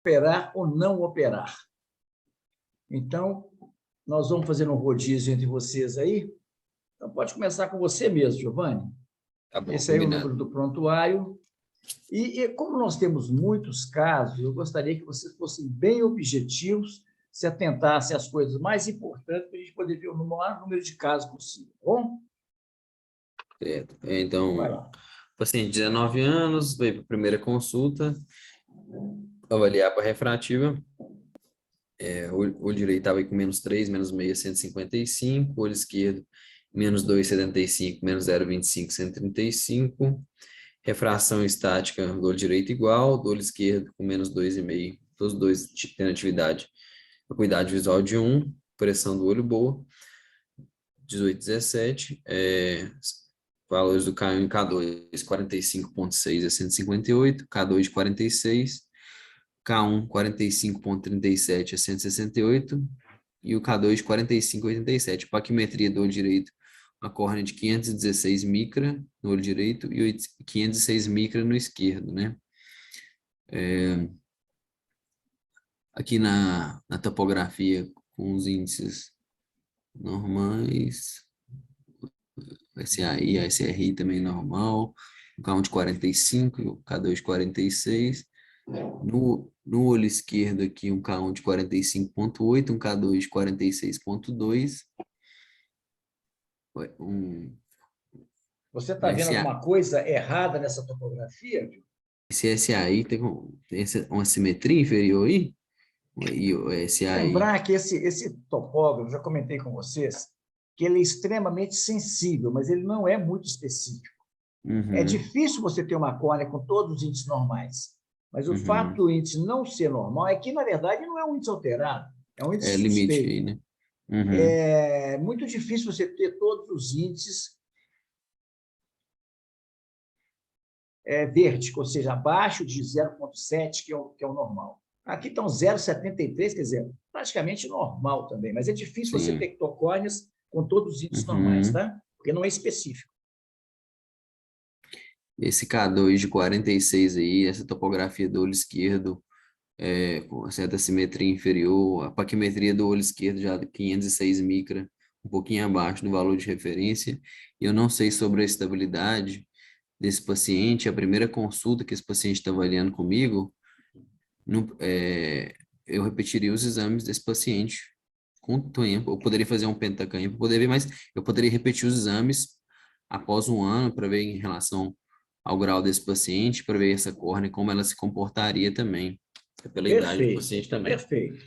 operar ou não operar. Então, nós vamos fazer um rodízio entre vocês aí. Então, pode começar com você mesmo, Giovanni. Tá bom, Esse aí é o combinado. número do prontuário. E como nós temos muitos casos, eu gostaria que vocês fossem bem objetivos, se atentassem às coisas mais importantes para a gente poder ver o maior número de casos possível, tá bom? Certo. Vai Então, lá. paciente, 19 anos, veio para a primeira consulta, avaliar para refrativa. O olho direito estava com -3, -6, 155. Olho esquerdo, -2,75, -0,25, 135. Refração estática do olho direito igual, do olho esquerdo com -2,5. Todos os dois tendo atividade. Acuidade visual de 1, pressão do olho boa, 18, 17. Valores do K1 e K2, 45,6 a 158, K2 de 46, K1 45,37 a 168 e o K2 de 45,87. Paquimetria do olho direito, uma córnea de 516 micra no olho direito e 506 micra no esquerdo, né? Aqui na topografia com os índices normais, SAI, a SRI também normal, o K1 de 45 e o K2 de 46. No olho esquerdo aqui, um K1 de 45,8, um K2 de 46,2. Você está vendo alguma coisa errada nessa topografia? Esse SAI tem uma simetria inferior aí? E o SAI... Lembrar que esse topógrafo, já comentei com vocês, que ele é extremamente sensível, mas ele não é muito específico. É difícil você ter uma córnea com todos os índices normais, mas o fato do índice não ser normal é que, na verdade, não é um índice alterado, é um índice limite suspeito. aí, né? É muito difícil você ter todos os índices verdes, ou seja, abaixo de 0,7, que é o normal. Aqui estão 0,73, quer dizer, praticamente normal também, mas é difícil você ter córneas com todos os índices normais, tá? Porque não é específico. Esse K2 de 46 aí, essa topografia do olho esquerdo, com certa simetria inferior, a paquimetria do olho esquerdo já 506 micra, um pouquinho abaixo do valor de referência. Eu não sei sobre a estabilidade desse paciente, a primeira consulta que esse paciente está avaliando comigo, eu repetiria os exames desse paciente com o tempo. Eu poderia fazer um pentacam para poder ver, mas eu poderia repetir os exames após um ano para ver em relação ao grau desse paciente, para ver essa córnea, como ela se comportaria também, pela idade do paciente também. Perfeito.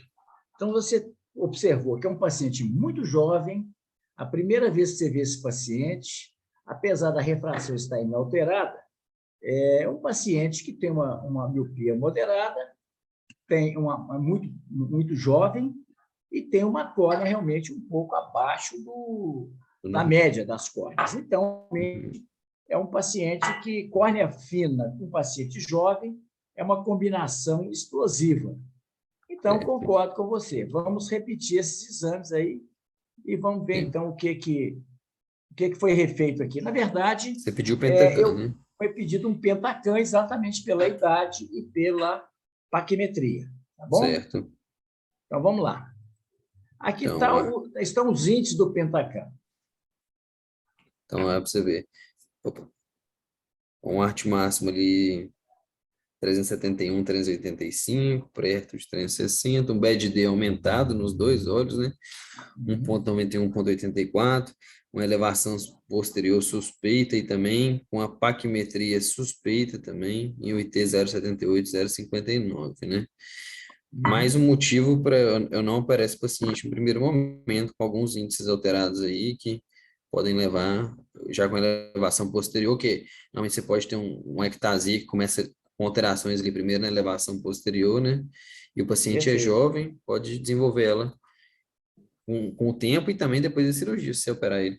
Então, você observou que é um paciente muito jovem, a primeira vez que você vê esse paciente, apesar da refração estar inalterada, é um paciente que tem uma miopia moderada, tem muito jovem e tem uma córnea realmente um pouco abaixo da média das córneas. Então, é um paciente que, córnea fina com paciente jovem, é uma combinação explosiva. Então, concordo com você. Vamos repetir esses exames aí e vamos ver, então, o que foi refeito aqui. Na verdade, você pediu pentacam, né? Foi pedido um pentacam exatamente pela idade e pela paquimetria. Tá bom? Certo. Então, vamos lá. Aqui estão os índices do pentacam. Então, é para você ver. Opa. Um arte máximo ali, 371, 385, perto de 360, um BED-D aumentado nos dois olhos, né? 1,91, 1,84, uma elevação posterior suspeita e também com a paquimetria suspeita também, em o IT 0,78, 0,59, né? Mais um motivo para eu não operar esse paciente no primeiro momento, com alguns índices alterados aí que podem levar, já com elevação posterior, que normalmente você pode ter uma ectasia que começa com alterações ali primeiro na elevação posterior, né? E o paciente é jovem, pode desenvolver ela com o tempo e também depois da cirurgia, se você operar ele.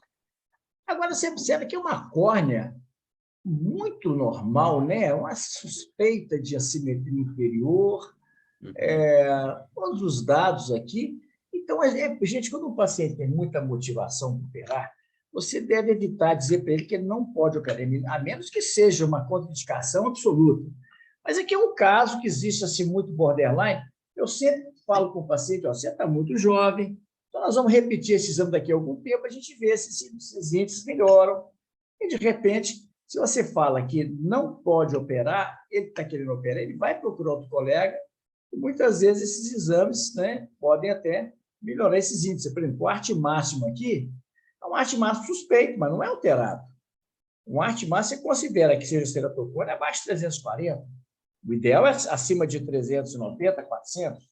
Agora, você observa que é uma córnea muito normal, né? Uma suspeita de assimetria inferior, todos os dados aqui. Então, gente, quando um paciente tem muita motivação para operar, você deve evitar dizer para ele que ele não pode operar, a menos que seja uma contraindicação absoluta. Mas aqui é um caso que existe assim muito borderline. Eu sempre falo com o paciente, ó, você está muito jovem, então nós vamos repetir esse exame daqui a algum tempo, a gente vê se esses índices melhoram. E, de repente, se você fala que não pode operar, ele está querendo operar, ele vai procurar outro colega, e muitas vezes esses exames, né, podem até melhorar esses índices. Por exemplo, o arte máximo aqui é um arte máximo suspeito, mas não é alterado. Um arte máximo você considera que seja ceratocone abaixo de 340. O ideal é acima de 390, 400.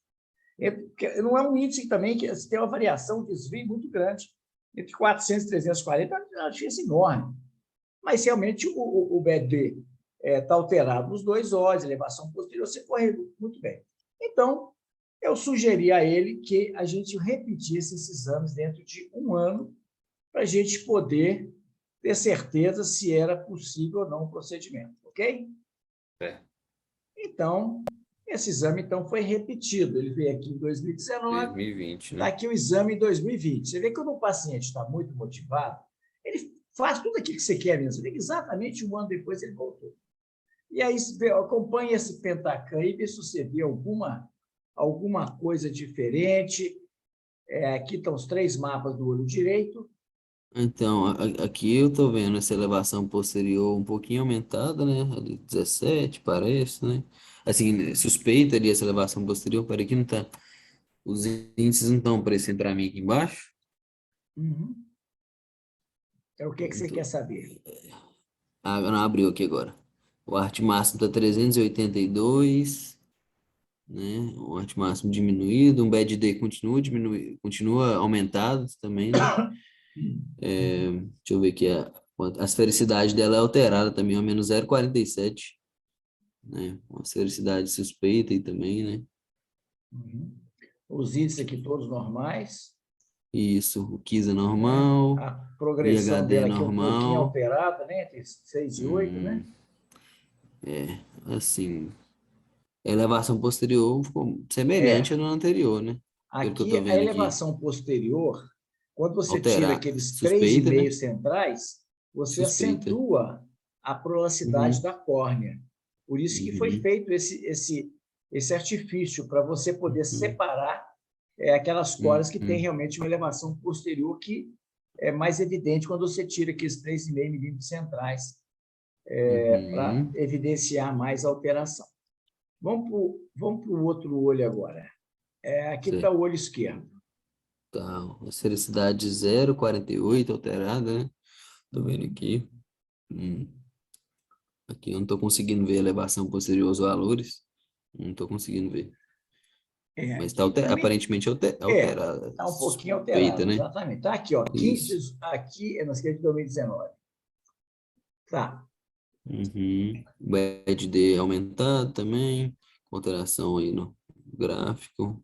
Não é um índice também que tem uma variação de desvio muito grande. Entre 400 e 340 é uma diferença enorme. Mas, realmente, o BD está alterado nos dois olhos, elevação posterior, você correu muito bem. Então, eu sugeri a ele que a gente repetisse esses exames dentro de um ano para a gente poder ter certeza se era possível ou não o procedimento, ok? É. Então, esse exame então, foi repetido. Ele veio aqui em 2019, 2020, está né? aqui o exame em 2020. Você vê que quando o paciente está muito motivado, ele faz tudo aquilo que você quer mesmo. Você vê que exatamente um ano depois ele voltou. E aí, acompanha esse Pentacan e vê se você vê alguma coisa diferente. Aqui estão os 3 mapas do olho direito. Então, aqui eu tô vendo essa elevação posterior um pouquinho aumentada, né? Ali 17, parece, né? Assim, suspeita ali essa elevação posterior, para que não tá. Os índices não estão aparecendo para mim aqui embaixo. Uhum. Então, o que você quer saber? Ah, não abriu aqui agora. O arte máximo tá 382, né? O arte máximo diminuído, um BAD-D continua aumentado também, né? Deixa eu ver aqui, a esfericidade dela é alterada também, ao menos 0,47, né? Uma esfericidade suspeita aí também, né? Uhum. Os índices aqui todos normais. Isso, o KISS é Né? normal, A o progressão IHD é dela aqui é um pouquinho normal. alterada, né? Entre 6 e 8, né? Assim, a elevação posterior ficou semelhante É. à do anterior, né? Pelo que eu Aqui, tô a vendo aqui. elevação posterior, quando você tira Alterar, aqueles suspeita, né? 3,5 centrais, você Suspeita. acentua a prolacidade Uhum, da córnea. Por isso que foi uhum, feito esse artifício, para você poder uhum, separar aquelas córneas que têm uhum, realmente uma elevação posterior, que é mais evidente quando você tira aqueles 3,5 milímetros centrais, para uhum. evidenciar mais a alteração. Vamos para o outro olho agora. Aqui está Sei. o olho esquerdo. Tá, a sericidade 0,48 alterada, né? Tô vendo aqui. Hum. Aqui eu não tô conseguindo ver a elevação posterior aos valores. Não tô conseguindo ver. Mas tá Aqui também aparentemente alterada. está um pouquinho Suspeita, alterado, né? exatamente. Está aqui, ó, Isso. 15, aqui é na esquerda de 2019. Tá. Uhum. BED-D aumentado também. Alteração aí no gráfico.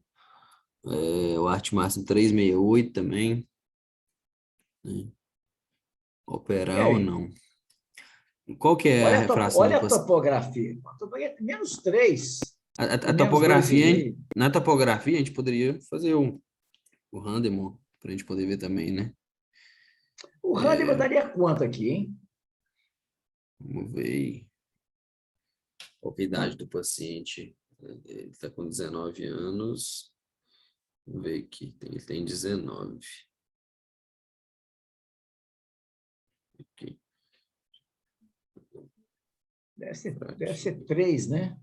O arte máximo 368 também, né? E Operar ou aí? não? Qual que é a refração Olha do a topografia. A topografia é menos 3 e a menos topografia, 2,5. na topografia a gente poderia fazer o Randemore, para a gente poder ver também, né? O Hahnemann daria quanto aqui, hein? Vamos ver aí qual que é a idade do paciente. Ele está com 19 anos. Vamos ver aqui, ele tem 19. Aqui, Deve ser fraquinho. 3, né?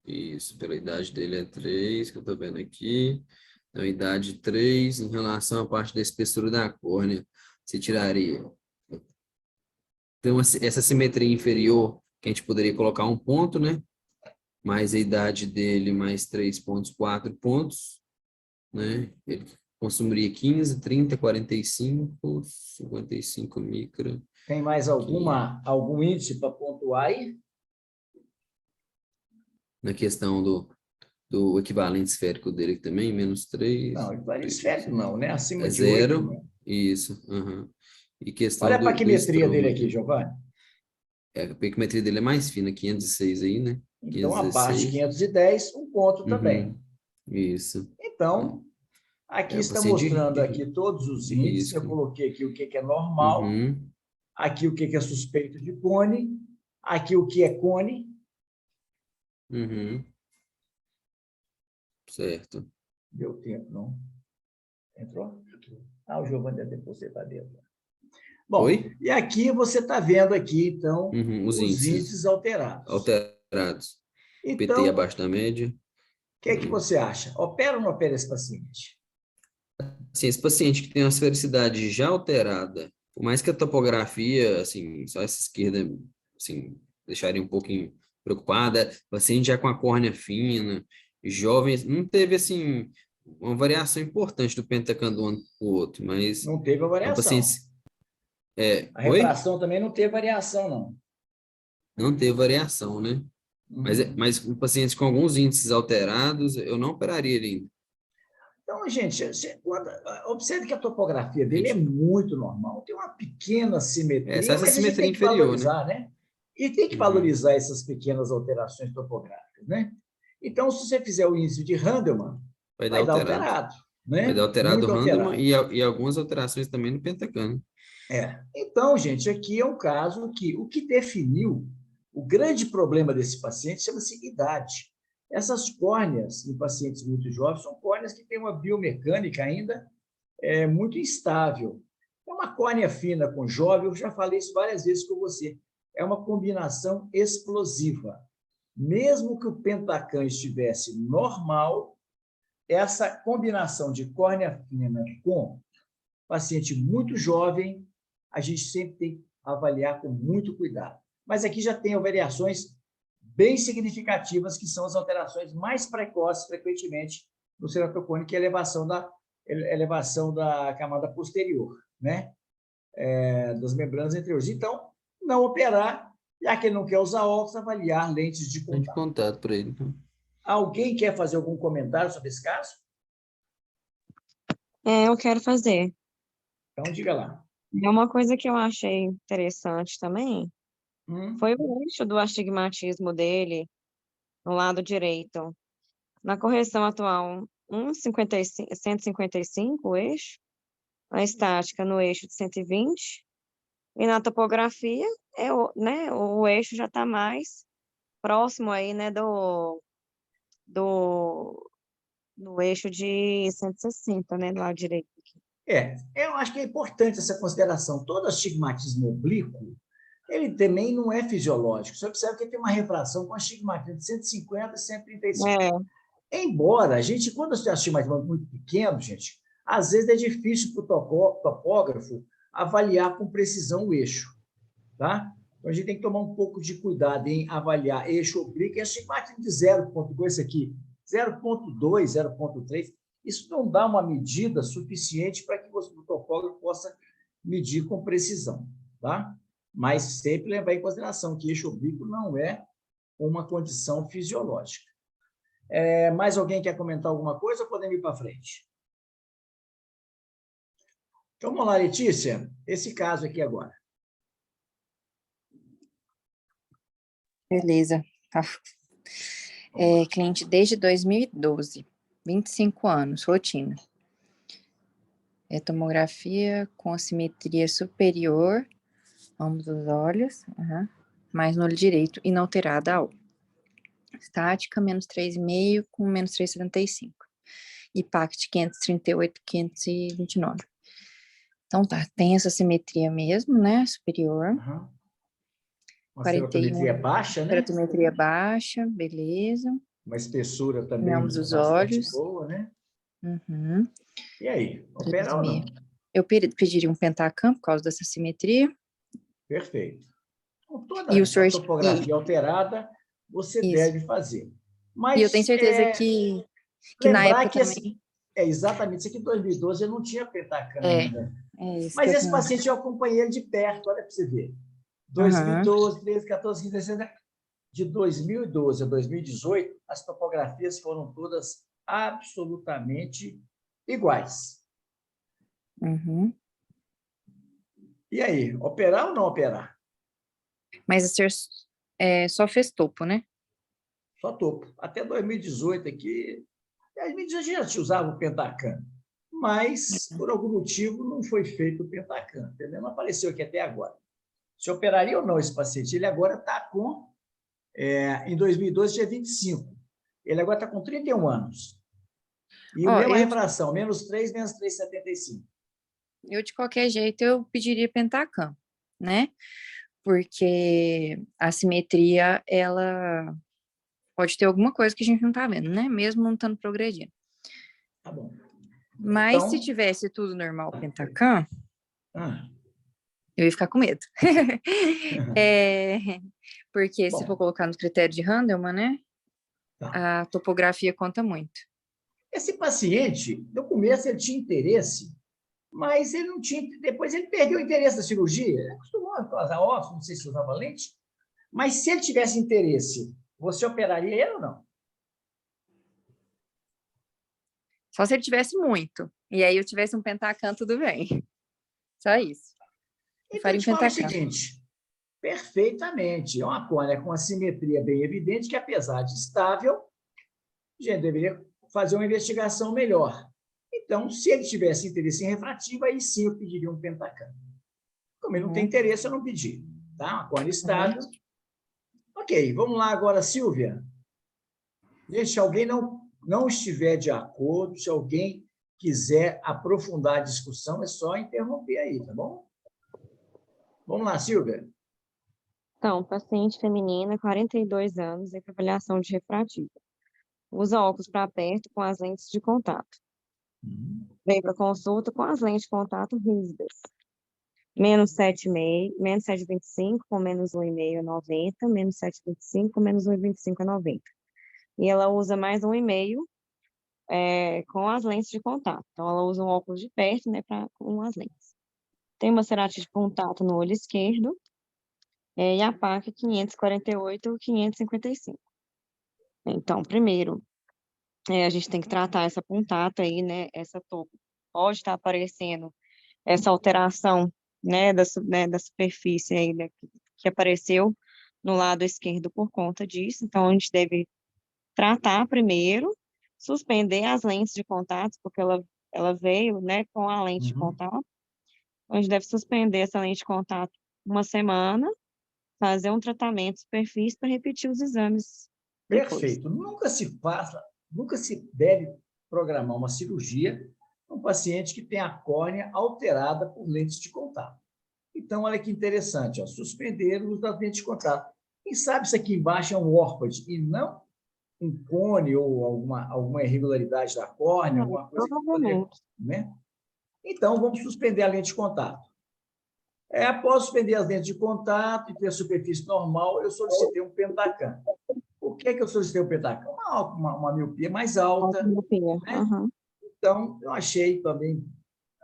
Isso, pela idade dele é 3 que eu estou vendo aqui. Então, idade 3 em relação à parte da espessura da córnea, você tiraria. Então, essa simetria inferior, que a gente poderia colocar um ponto, né? Mais a idade dele, mais 3,4 pontos, né? Ele consumiria 15, 30, 45, 55 micra, Tem mais que algum índice para pontuar aí? na questão do equivalente esférico dele também, menos 3, Não, esférico não, né? Acima é de 8, 0, né? isso, aham. E Olha questão a do paquimetria dele estroma aqui, aqui. Giovanni. A picometria dele é mais fina, 506 aí, né? Então, abaixo de 516. 510, um ponto também. Uhum, isso. Então, aqui É o está paciente mostrando de aqui todos os índices. Eu risco. coloquei aqui o que é normal, Uhum, aqui o que é suspeito de cone, aqui o que é cone, Uhum. Certo. Deu tempo, não? Entrou? Ah, o Giovanni deve ter posto para dentro. Bom, Oi? e aqui você está vendo aqui, então, Uhum. Os os índices índices alterados. alterados. PT Então, o abaixo da média. que é que você acha? Opera ou não opera esse paciente? Assim, esse paciente que tem uma esfericidade já alterada, por mais que a topografia, assim, só essa esquerda, assim, deixaria um pouquinho preocupada, paciente já com a córnea fina, jovem, não teve, assim, uma variação importante do pentacam de um ano para o outro, mas Não teve a é um variação. paciente, A oi? refração também não teve variação, não. Não teve variação, né? Uhum. Mas um paciente com alguns índices alterados, eu não operaria ele ainda. Então, gente, observe que a topografia A dele é gente- muito normal, tem uma pequena Só simetria, essa mas a gente simetria tem que inferior, né? valorizar, né? E tem que Uhum. valorizar essas pequenas alterações topográficas, né? Então, se você fizer o índice de Handelman, Vai dar vai dar alterado. alterado, Vai dar né? alterado Muito o Random alterado. e algumas alterações também no Pentacam. É. Então, gente, aqui é um caso que o que definiu o grande problema desse paciente chama-se idade. Essas córneas em pacientes muito jovens são córneas que têm uma biomecânica ainda muito instável. É uma córnea fina com jovem, eu já falei isso várias vezes com você. É uma combinação explosiva. Mesmo que o pentacam estivesse normal, essa combinação de córnea fina com paciente muito jovem, a gente sempre tem que avaliar com muito cuidado. Mas aqui já tem variações bem significativas, que são as alterações mais precoces, frequentemente, no ceratocone, que é a elevação da camada posterior, né? Das membranas anteriores. Então, não operar, já que ele não quer usar óculos, avaliar lentes de De contato. contato para ele. Então. Alguém quer fazer algum comentário sobre esse caso? Eu quero fazer. Então, diga lá. É uma coisa que eu achei interessante também, Hum? foi o eixo do astigmatismo dele no lado direito. Na correção atual, 155 o eixo, na estática no eixo de 120, e na topografia, né, o eixo já está mais próximo aí, né, do, do eixo de 160, né, do lado direito. Eu acho que é importante essa consideração. Todo astigmatismo oblíquo, ele também não é fisiológico. Você observa que ele tem uma refração com astigmatismo de 150 e 135. É, Embora a gente, quando você tem astigmatismo muito pequeno, gente, às vezes é difícil para o topógrafo avaliar com precisão o eixo, tá? Então a gente tem que tomar um pouco de cuidado em avaliar eixo oblíquo e astigmatismo de 0,2, isso aqui, 0,2, 0,3. Isso não dá uma medida suficiente para que o topógrafo possa medir com precisão, tá? Mas sempre levar em consideração que eixo oblíquo não é uma condição fisiológica. Mais alguém quer comentar alguma coisa ou podemos ir para frente? Então, vamos lá, Letícia, esse caso aqui agora. Beleza. Tá. Cliente desde 2012, 25 anos, rotina. Tomografia com assimetria superior, ambos os olhos, mais no olho direito, inalterada a estática, menos 3,5 com menos 3,75. IPACT 538, 529. Então tá, tem essa simetria mesmo, né, superior. Uma 41, ceratometria baixa, né? ceratometria baixa, beleza. Uma espessura Em também ambos os bastante olhos. boa, né? Uhum. E aí, operar ou não? Eu pediria um pentacam por causa dessa simetria. Perfeito. Com toda E o a senhor, topografia alterada, você isso. deve fazer. E eu tenho Mas certeza que na lembrar época que também. exatamente, isso aqui em 2012 eu não tinha pentacam É, ainda. isso que Mas eu esse tenho. paciente eu acompanhei ele de perto, olha para você ver. Aham. 2012, 13, 14, 15, 16, de 2012 a 2018, as topografias foram todas absolutamente iguais. Uhum. E aí, operar ou não operar? Mas o senhor só fez topo, né? Só topo. Até 2018 aqui, 2018 já se usava o pentacam, mas por algum motivo não foi feito o pentacam, entendeu? Não apareceu aqui até agora. Se operaria ou não esse paciente? Ele agora está com Em 2012 tinha 25. Ele agora está com 31 anos. E a Ó, mesma eu, refração, -3, -3,75. eu, de qualquer jeito, eu pediria Pentacam, né? Porque a simetria, ela pode ter alguma coisa que a gente não tá vendo, né? Mesmo não estando progredindo. Tá bom. Mas se Então, tivesse tudo normal, Pentacam, ah, eu ia ficar com medo. É, porque se for bom, colocar no critério de Handelman, né? tá. A topografia conta muito. Esse paciente, no começo, ele tinha interesse, mas ele não tinha. Depois ele perdeu o interesse da cirurgia. Ele acostumou a usar óculos, não sei se usava lente. Mas se ele tivesse interesse, você operaria ele ou não? Só se ele tivesse muito. E aí eu tivesse um Pentacam, tudo bem. Só isso. Eu Então, eu faria um te falo o Pentacam. seguinte: perfeitamente. É uma córnea com assimetria bem evidente, que, apesar de estável, a gente deveria fazer uma investigação melhor. Então, se ele tivesse interesse em refrativo, aí sim eu pediria um Pentacam. Como ele não tem interesse, eu não pedi. Tá? Uma córnea estável. Ok, vamos lá agora, Silvia. Gente, se alguém não estiver de acordo, se alguém quiser aprofundar a discussão, é só interromper aí, tá bom? Vamos lá, Silvia. Então, paciente feminina, 42 anos, em avaliação de refrativo. Usa óculos para perto com as lentes de contato. Vem para consulta com as lentes de contato rígidas. -7,5, -7,25, com -1,5 é 90, -7,25, com -1,25 é 90. E ela usa mais 1,5 com as lentes de contato. Então, ela usa um óculos de perto, né, com as lentes. Tem uma cerate de contato no olho esquerdo, e a PAC 548 555. Então, primeiro, a gente tem que tratar essa puntata aí, né, essa topo. Pode estar aparecendo essa alteração, né, da superfície aí, né, que apareceu no lado esquerdo por conta disso. Então, a gente deve tratar primeiro, suspender as lentes de contato, porque ela veio, né, com a lente de Uhum. contato. A gente deve suspender essa lente de contato uma semana, fazer um tratamento de superfície para repetir os exames depois. Perfeito. Nunca se deve programar uma cirurgia num paciente que tem a córnea alterada por lentes de contato. Então, olha que interessante, ó, suspender o uso das lentes de contato. Quem sabe isso aqui embaixo é um órpade e não um cone ou alguma irregularidade da córnea, alguma coisa que poderia, Provavelmente. né? Então, vamos suspender a lente de contato. Após suspender as lentes de contato e ter a superfície normal, eu solicitei um Pentacam. Por que eu solicitei o Pentacam? Uma miopia mais alta, Miopia. né? Aham. Então, eu achei também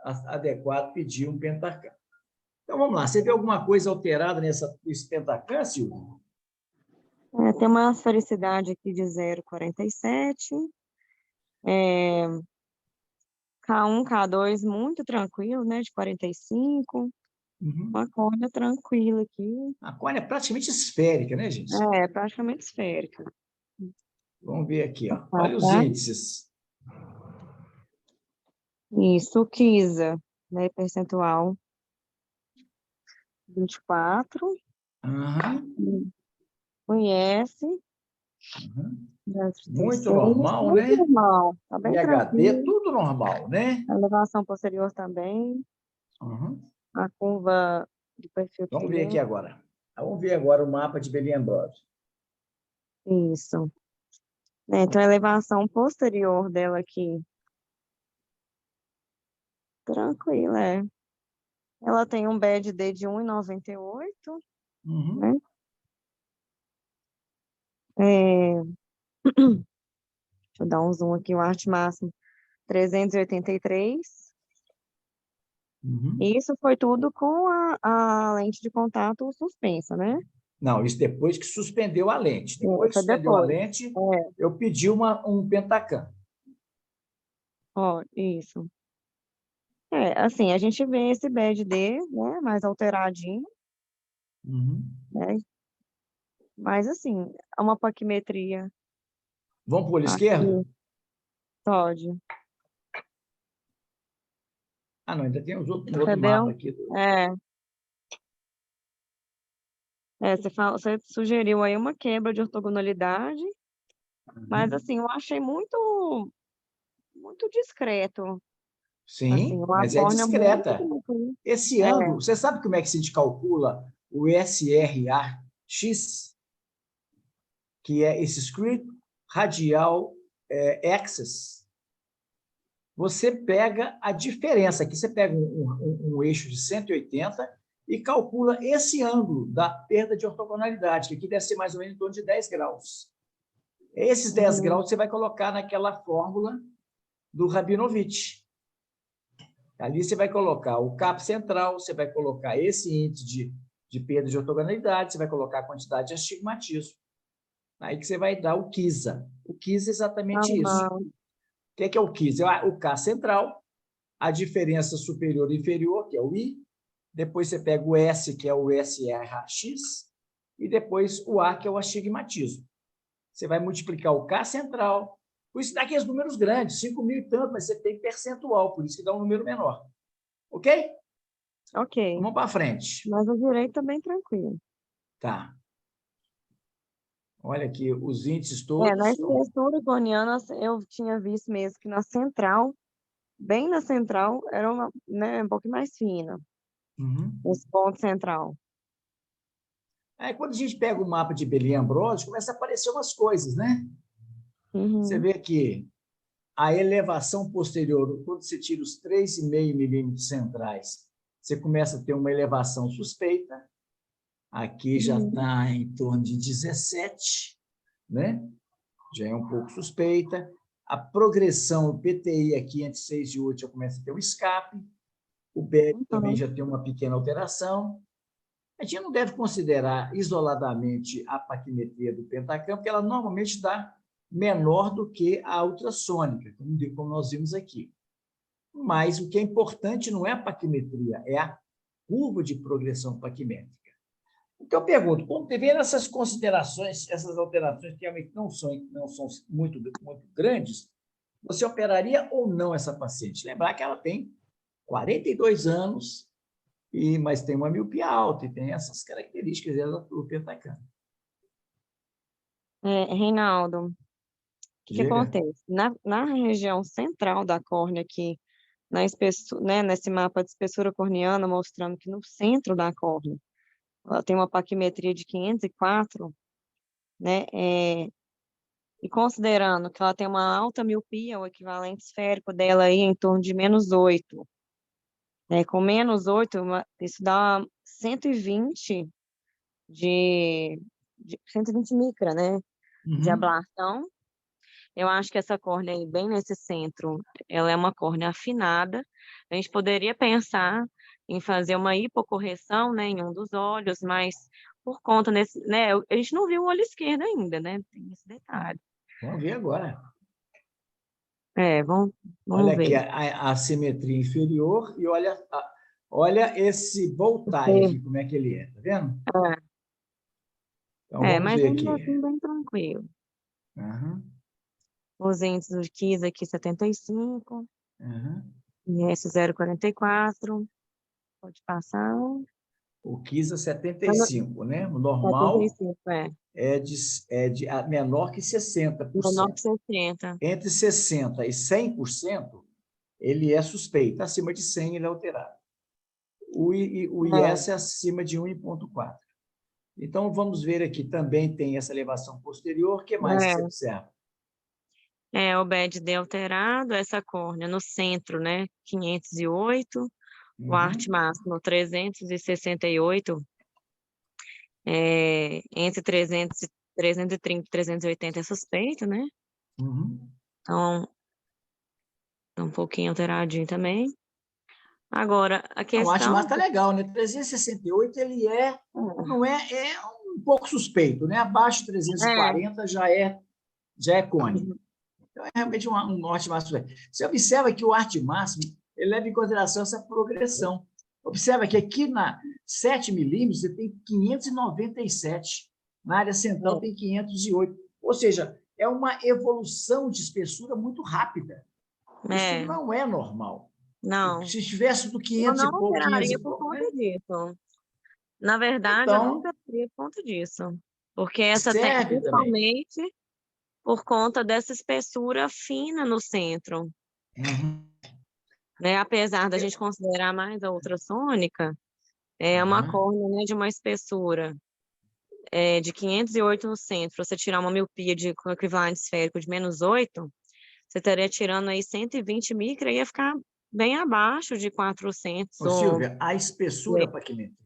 adequado pedir um Pentacam. Então, vamos lá. Você vê alguma coisa alterada nesse Pentacam, Silvia? Tem uma felicidade aqui de 0,47. É, K1, K2 muito tranquilo, né? De 45. Uhum. Uma córnea tranquila aqui. A córnea é praticamente esférica, né, gente? É, praticamente esférica. Vamos ver aqui, ó. Tá, Olha os tá? índices. Isso, Kisa, né? Percentual 24. Uhum. Conhece, Uhum. Muito 36. normal, Muito né? normal. Tá bem IHD, tranquilo. tudo normal, né? A elevação posterior também. Uhum. A curva do perfil Vamos ver aqui trígono. agora. Vamos ver agora o mapa de Belli-Ambrosi. Isso. Então, a elevação posterior dela aqui, tranquila, é. Ela tem um BED-D de 1,98, Uhum. né? É, deixa eu dar um zoom aqui, o arte máximo 383. Uhum. E isso foi tudo com a lente de contato suspensa, né? Não, isso depois que suspendeu a lente. Depois que Foi suspendeu a depois. lente, É, eu pedi um Pentacam. ó, isso. Assim, a gente vê esse BED-D, né, mais alteradinho, Uhum. né? Mas, assim, é uma paquimetria Vamos para o olho esquerdo? aqui, pode, Ah, não, ainda tem um outro mapa entendeu? aqui. É, Você sugeriu aí uma quebra de ortogonalidade, mas assim, eu achei muito discreto. Assim, Sim, uma mas é córnea muito discreta. tranquila. Esse É, ângulo, você sabe como é que se calcula o SRAX, que é esse Script Radial Axis? Você pega a diferença, aqui você pega um eixo de 180 e calcula esse ângulo da perda de ortogonalidade, que aqui deve ser mais ou menos em torno de 10 graus. Esses 10 uhum, graus você vai colocar naquela fórmula do Rabinovich. Ali você vai colocar o CAP central, você vai colocar esse índice de perda de ortogonalidade, você vai colocar a quantidade de astigmatismo. Aí que você vai dar o KISA. O KISA é exatamente isso. aham, O que é o KISA? O K central, a diferença superior e inferior, que é o I, depois você pega o S, que é o SRX, e depois o A, que é o astigmatismo. Você vai multiplicar o K central, por isso dá aqueles números grandes, 5.000 e tanto, mas você tem percentual, por isso que dá um número menor. Ok? ok. Vamos para frente. Mas o direito tá bem tranquilo. Tá. Olha aqui, os índices Na todos. espessura coniana, eu tinha visto mesmo que na central, bem na central, era uma, né, um pouquinho mais fina, Uhum. esse ponto central. Aí, quando a gente pega o mapa de Belin-Ambrosio, começa a aparecer umas coisas, né? Você Uhum. vê que a elevação posterior, quando você tira os 3,5 milímetros centrais, você começa a ter uma elevação suspeita. Aqui já Uhum. está em torno de 17, né? Já é um pouco suspeita. A progressão, o PTI aqui entre 6 e 8 já começa a ter um escape. O BEC também Uhum. já tem uma pequena alteração. A gente não deve considerar isoladamente a paquimetria do pentacampo, porque ela normalmente dá menor do que a ultrassônica, como nós vimos aqui. Mas o que é importante não é a paquimetria, é a curva de progressão paquimétrica. Então, eu pergunto, quando vendo essas considerações, essas alterações que realmente não são muito grandes, você operaria ou não essa paciente? Lembrar que ela tem 42 anos, mas tem uma miopia alta e tem essas características do pentacampo. Reinaldo, o que Diga. acontece? Na região central da córnea aqui, né, nesse mapa de espessura corneana, mostrando que no centro da córnea, ela tem uma paquimetria de 504, né, e considerando que ela tem uma alta miopia, o equivalente esférico dela aí é em torno de -8, né, com -8, isso dá 120 de 120 micra, né, de Uhum. ablação. Eu acho que essa córnea aí, bem nesse centro, ela é uma córnea afinada. A gente poderia pensar em fazer uma hipocorreção, né, em um dos olhos, mas por conta desse, né, a gente não viu o olho esquerdo ainda, né, tem esse detalhe. Vamos ver agora. Vamos Olha aqui ver. a simetria inferior e olha esse voltai aqui, como é que ele é, tá vendo? Então, vamos Mas ver ainda aqui. assim bem tranquilo. Uhum. Os índices do KISS aqui 75, Uhum. IS 0,44, pode passar. O KISA Ah, não, 75, né? O normal 75, é menor que menor 60%. que 60. Entre 60% e 100%, ele é suspeito. Acima de 100, ele é alterado. O IS é acima de 1,4. Então, vamos ver aqui, também tem essa elevação posterior. O que mais que você É, observa? o BED alterado, essa córnea no centro, né, 508, o arte Uhum. máximo 368, entre 330 e 380 é suspeito, né? Uhum. Então, tá um pouquinho alteradinho também. Agora, a O Atmar questão... está legal, né? 368, ele não é um pouco suspeito, né? Abaixo de É, 340 já é cone. Então, é realmente um arte máximo. Você observa que o arte máximo ele leva em consideração essa progressão. Observa que aqui na 7 milímetros você tem 597, na área central tem 508. Ou seja, é uma evolução de espessura muito rápida. Isso é, não é normal. não. Se tivesse do Eu 500 não e pouco, 500 operaria e por pouco, conta né? disso. Na verdade, eu não Então, operaria por conta disso. Porque essa tem, serve também. principalmente por conta dessa espessura fina no centro, Uhum. né? Apesar da gente considerar mais a ultrassônica, é uma Aham. córnea, né, de uma espessura de 508 no centro. Você tirar uma miopia com equivalente esférico de -8, você estaria tirando aí 120 micra e ia ficar bem abaixo de 400. Ô, Silvia, a espessura paquimétrica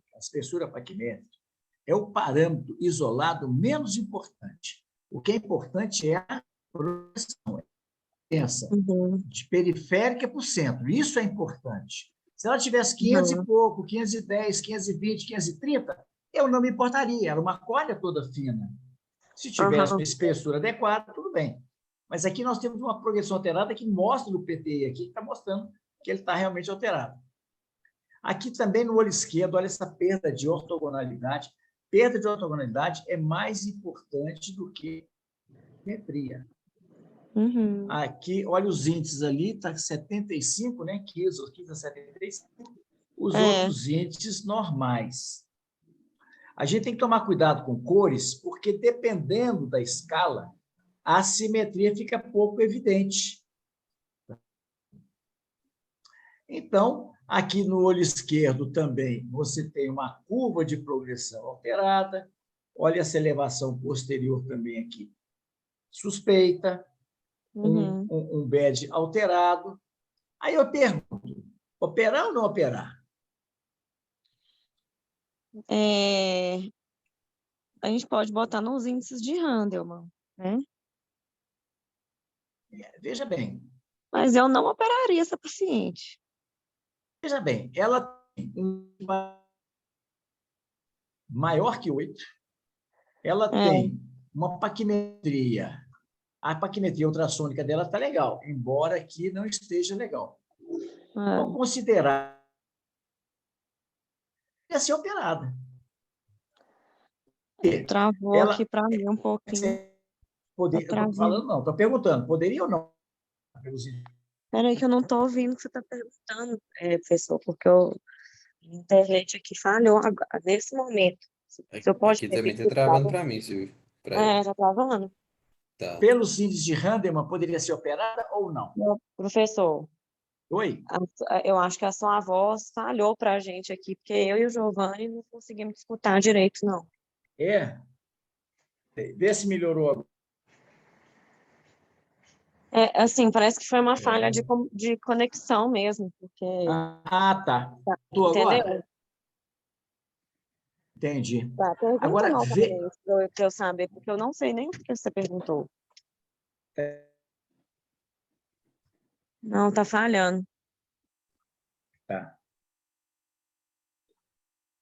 é o parâmetro isolado menos importante. O que é importante é a progressão, a diferença Uhum, de periférica para o centro. Isso é importante. Se ela tivesse 500 e uhum, pouco, 510, 520, 530, eu não me importaria, era uma córnea toda fina. Se tivesse uma uhum. espessura adequada, tudo bem. Mas aqui nós temos uma progressão alterada que mostra no PTI aqui, que está mostrando que ele está realmente alterado. Aqui também no olho esquerdo, olha essa perda de ortogonalidade. Perda de ortogonalidade é mais importante do que simetria. Uhum. Aqui, olha os índices ali, está 75, né? 15 a 75. Os É, outros índices normais. A gente tem que tomar cuidado com cores, porque dependendo da escala, a assimetria fica pouco evidente. Então, aqui no olho esquerdo também, você tem uma curva de progressão alterada. Olha essa elevação posterior também aqui, suspeita, uhum. um BED alterado. Aí eu pergunto, operar ou não operar? É, a gente pode botar nos índices de Handelman, né? Veja bem, Mas eu não operaria essa paciente. ela tem um maior que 8, ela É, tem uma paquimetria. A paquimetria ultrassônica dela está legal, embora aqui não esteja legal. Vamos é. considerar que ia ser operada. Travou aqui Ela para mim um pouquinho. Tá eu estou travando. falando, não, estou perguntando, poderia ou não? Peraí que eu não tô ouvindo o que você tá perguntando, professor, porque a internet aqui falhou agora, nesse momento. O senhor pode Aqui também tá repetir, por travando favor? para mim, Silvio. Para É, ele. tá travando. Tá. Pelos índices de Handelman, poderia ser operada ou não? Professor, Oi? eu acho que a sua voz falhou pra gente aqui, porque eu e o Giovanni não conseguimos escutar direito, não. É? Vê se melhorou agora. É, assim, parece que foi uma falha de conexão mesmo, porque, Ah, tá. Estou agora? entendeu? Entendi. Tá, pergunta Agora, vê. novamente pra eu saber, porque eu não sei nem o que você perguntou. Não, tá falhando. Tá.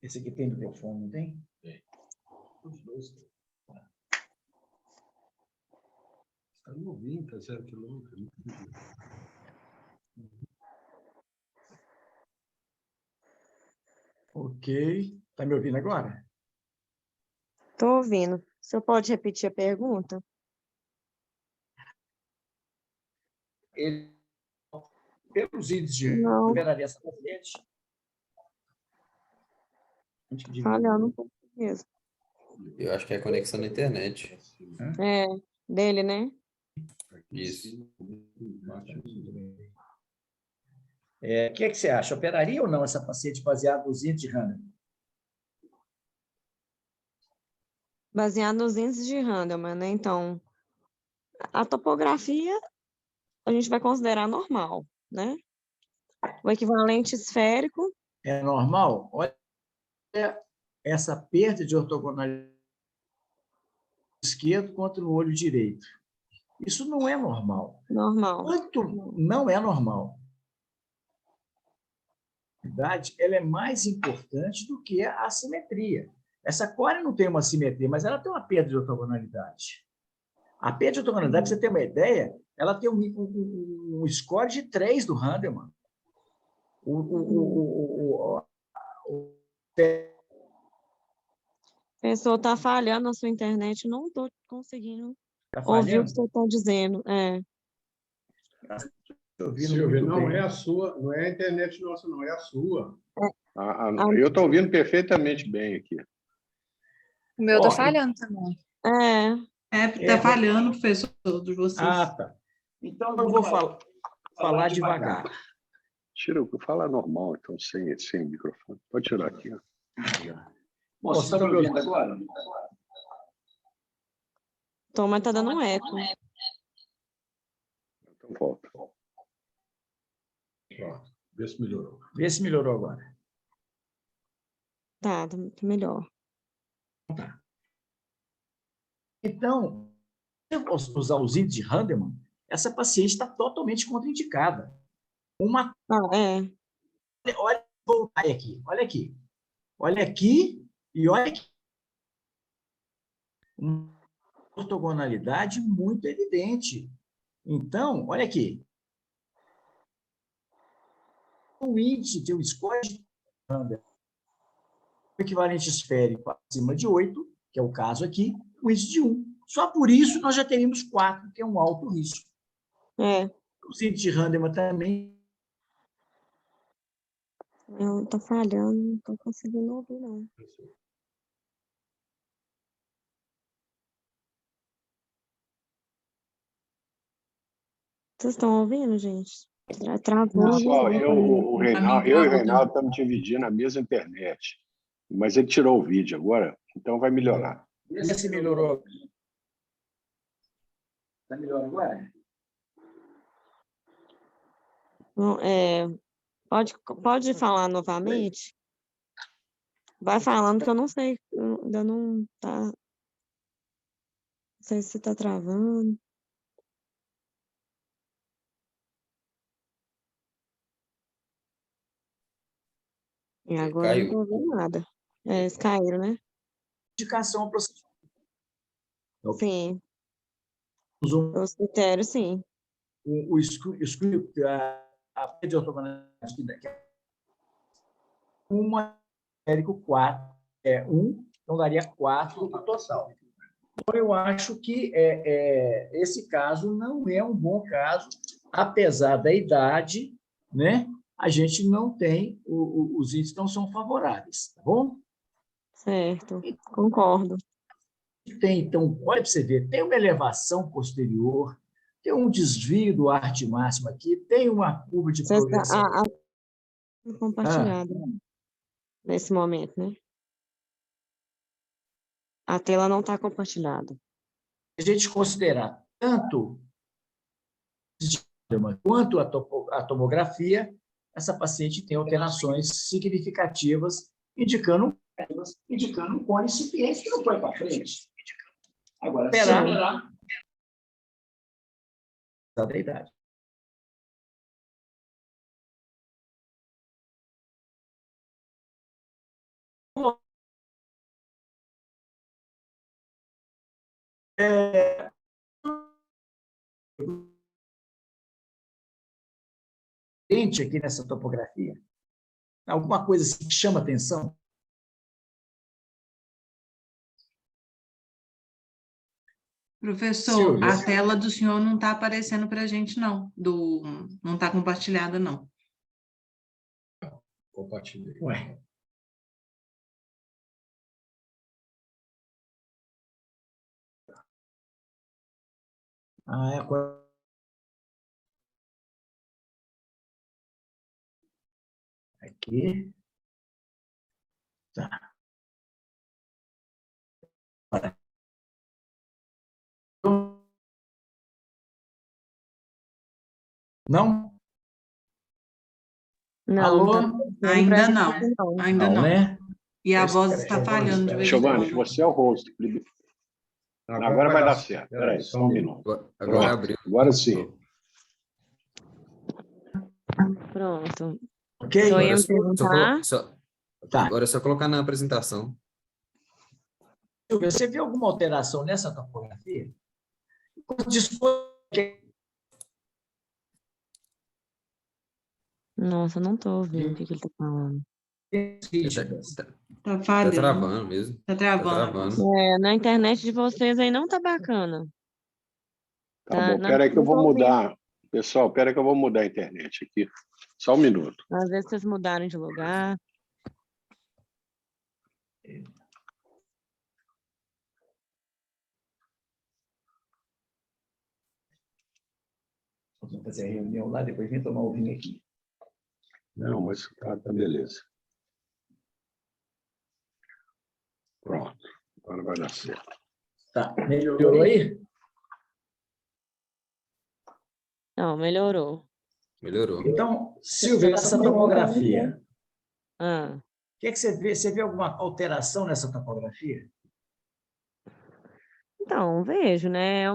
Esse aqui tem microfone, não tem? Tem. Os dois. Está novinho, está 0 quilômetros. Ok. Está me ouvindo agora? Tô ouvindo. O senhor pode repetir a pergunta? Ele, pelos índices de Não, operaria essa paciente. falhando um pouco mesmo. Eu acho que é a conexão na internet. É, dele, né? Isso. O que você acha? Operaria ou não essa paciente baseada nos índices de Handelman? Baseado nos índices de Handelman, né? Então, a topografia a gente vai considerar normal, né? O equivalente esférico, É normal? Olha essa perda de ortogonalidade esquerdo contra o olho direito. Isso não é normal. normal. Quanto não é normal? A verdade, ela é mais importante do que a assimetria. Essa córnea não tem uma simetria, mas ela tem uma perda de ortogonalidade. A perda de ortogonalidade, para você ter uma ideia, ela tem um score de 3 do Handelman. A pessoa está falhando a sua internet, não estou conseguindo Está ouvir o que falhando? você está dizendo. Estou ouvindo Silvia, muito não bem. é a sua, não é a internet nossa, não, é a sua. Eu estou ouvindo perfeitamente bem aqui. O meu Ó, tá falhando também. Tá falhando, professor, de vocês. Tá. Então, eu vou falar devagar. Tira o que fala normal, então, sem microfone. Pode tirar aqui. Ó. Bom, vocês estão me ouvindo agora? Mas tá dando um eco. Então, volta. Pronto. Vê se melhorou. Vê se melhorou agora. Tá melhor. Então, usar os índices de Randemann, essa paciente está totalmente contraindicada. Olha, vou voltar aqui. Olha aqui. Olha aqui e olha aqui. Uma ortogonalidade muito evidente. Então, olha aqui. O índice de um score de Randemann, o equivalente esférico acima de 8, que é o caso aqui, o índice de 1. Só por isso nós já teríamos 4, que é um alto risco. Os índices de Randemann também. Tá falhando, não estou conseguindo ouvir, não. Vocês estão ouvindo, gente? Travou. Pessoal, eu e o Reinaldo estamos dividindo a mesma internet. Mas ele tirou o vídeo agora, então vai melhorar. Vê se melhorou. Está melhor agora? Pode falar novamente? Vai falando que eu não sei. Ainda não tá. Não sei se está travando. E agora eu não estou ouvindo nada. Eles caíram, né? Indicação para Sim. Os critérios, sim. A rede ortogonalidade uma esférico 4 é 1, então daria 4 no total. Então, eu acho que esse caso não é um bom caso, apesar da idade, né? A gente não tem, os índices não são favoráveis, tá bom? Certo, concordo. Tem, então, olha para você ver, tem uma elevação posterior, tem um desvio do arte máximo aqui, tem uma curva de progressão. Compartilhada nesse momento, né? A tela não está compartilhada. A gente considerar tanto quanto a tomografia, essa paciente tem alterações significativas, indicando um cone incipiente que não foi para frente. Agora, esperar da idade. Aqui nessa topografia, alguma coisa assim que chama atenção? Professor, Silvia. a tela do senhor não está aparecendo para a gente, não. Não está compartilhada, não. Compartilhei. Ué. Aqui. Tá. Não? Não, Alô? Ainda não. Ainda não. Né? E a voz está falhando de vez em Giovanni, quando. você é o host. Agora vai dar certo. Espera aí, só um minuto. Agora abriu. Agora sim. Pronto. Ok? Então, eu ia Agora perguntar. Tá. agora é só colocar na apresentação. Silvia, você viu alguma alteração nessa topografia? Nossa, eu não estou ouvindo o que ele está falando. Está Tá falhando. travando mesmo. Está travando. Na internet de vocês aí não tá bacana. Tá bom, espera aí que eu vou mudar. Pessoal, espera aí que eu vou mudar a internet aqui. Só um minuto. Às vezes vocês mudaram de lugar. Vamos fazer a reunião lá, depois vem tomar o vinho aqui. Não, mas tá beleza. Pronto, agora vai dar certo. Tá, melhorou aí? Não, melhorou. Melhorou. Então, Silvia, essa tomografia, Ah, o que você vê? Você vê alguma alteração nessa topografia? então, vejo, né?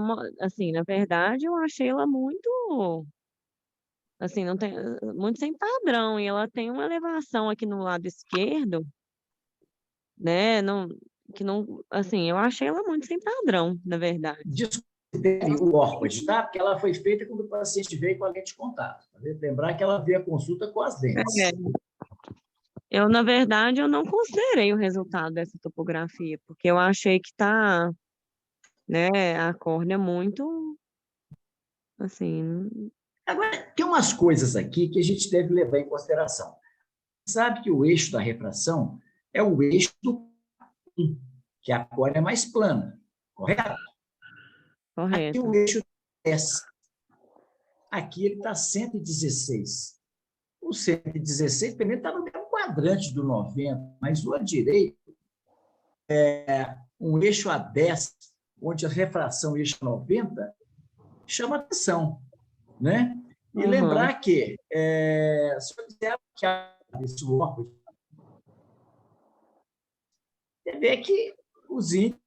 Assim, na verdade, eu achei ela muito, assim, não tem, muito sem padrão. E ela tem uma elevação aqui no lado esquerdo, né? Não, que não, assim, eu achei ela muito sem padrão, na verdade. Desconsidere o órpode, tá? Porque ela foi feita quando o paciente veio com a lente de contato. Tá? Lembrar que ela veio a consulta com as lentes. Eu, na verdade, eu não considerei o resultado dessa topografia, porque eu achei que tá, né, a córnea muito, assim, Agora, tem umas coisas aqui que a gente deve levar em consideração. Sabe que o eixo da refração é o eixo do que a córnea é mais plana, correto? Aqui correto. o eixo 10. Aqui ele está 116. O 116 também está no mesmo quadrante do 90, mas o à direita é um eixo a 10, onde a refração eixo 90 chama atenção, né? E lembrar que, se eu quiser esse óculos, você vê que os índices.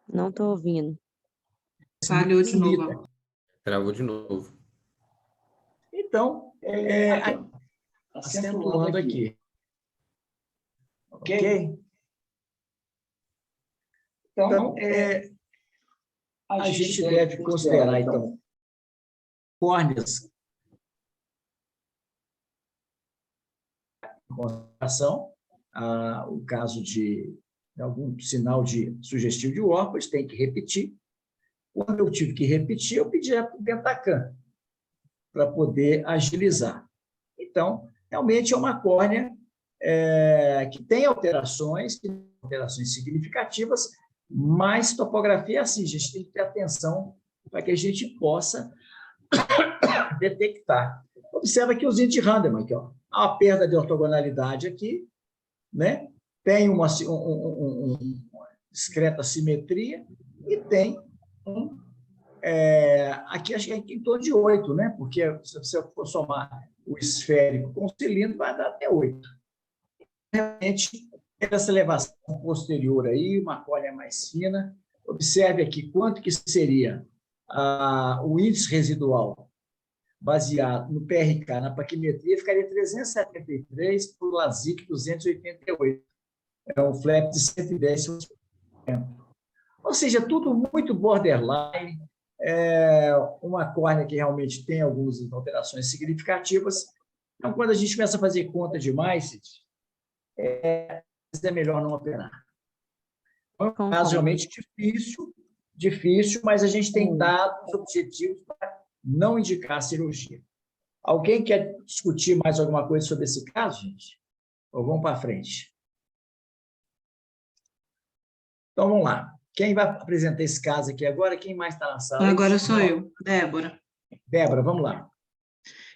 Não estou ouvindo. Falhou de novo agora. Travou de novo. Então, acentuando aqui. Ok? Então, a gente deve considerar, então, córneas em consideração, o caso de algum sinal de sugestivo de órpode, tem que repetir. Quando eu tive que repetir, eu pedi para o Bentacan, para poder agilizar. Então, realmente é uma córnea que tem alterações significativas, mas topografia, assim, a gente tem que ter atenção para que a gente possa detectar. Observa aqui os índices de Randemann, aqui, ó. Há uma perda de ortogonalidade aqui, né? Tem uma discreta simetria e tem aqui acho que é em torno de 8, né? Porque se você for somar o esférico com o cilindro, vai dar até 8. Realmente, essa elevação posterior aí, uma córnea mais fina. Observe aqui quanto que seria o índice residual baseado no PRK, na paquimetria, ficaria 373 por LASIK 288. É um flap de 110%. Ou seja, tudo muito borderline, uma córnea que realmente tem algumas alterações significativas. Então, quando a gente começa a fazer conta demais, é melhor não operar. É um caso realmente difícil, mas a gente tem dados objetivos para não indicar a cirurgia. Alguém quer discutir mais alguma coisa sobre esse caso, gente? Ou vamos para frente? Então, vamos lá. Quem vai apresentar esse caso aqui agora? Quem mais está na sala? Agora sou eu, Débora. Débora, vamos lá.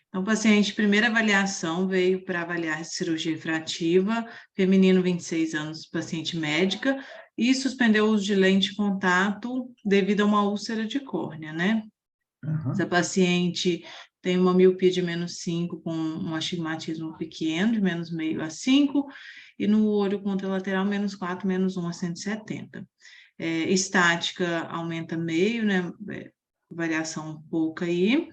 Então, paciente, primeira avaliação veio para avaliar cirurgia refrativa, feminino, 26 anos, paciente médica, e suspendeu o uso de lente de contato devido a uma úlcera de córnea, né? Essa paciente tem uma miopia de -5 com um astigmatismo pequeno, de -0,5 a 5, e no olho contralateral -4, -1 a 170. Estática aumenta meio, né? Variação pouca aí.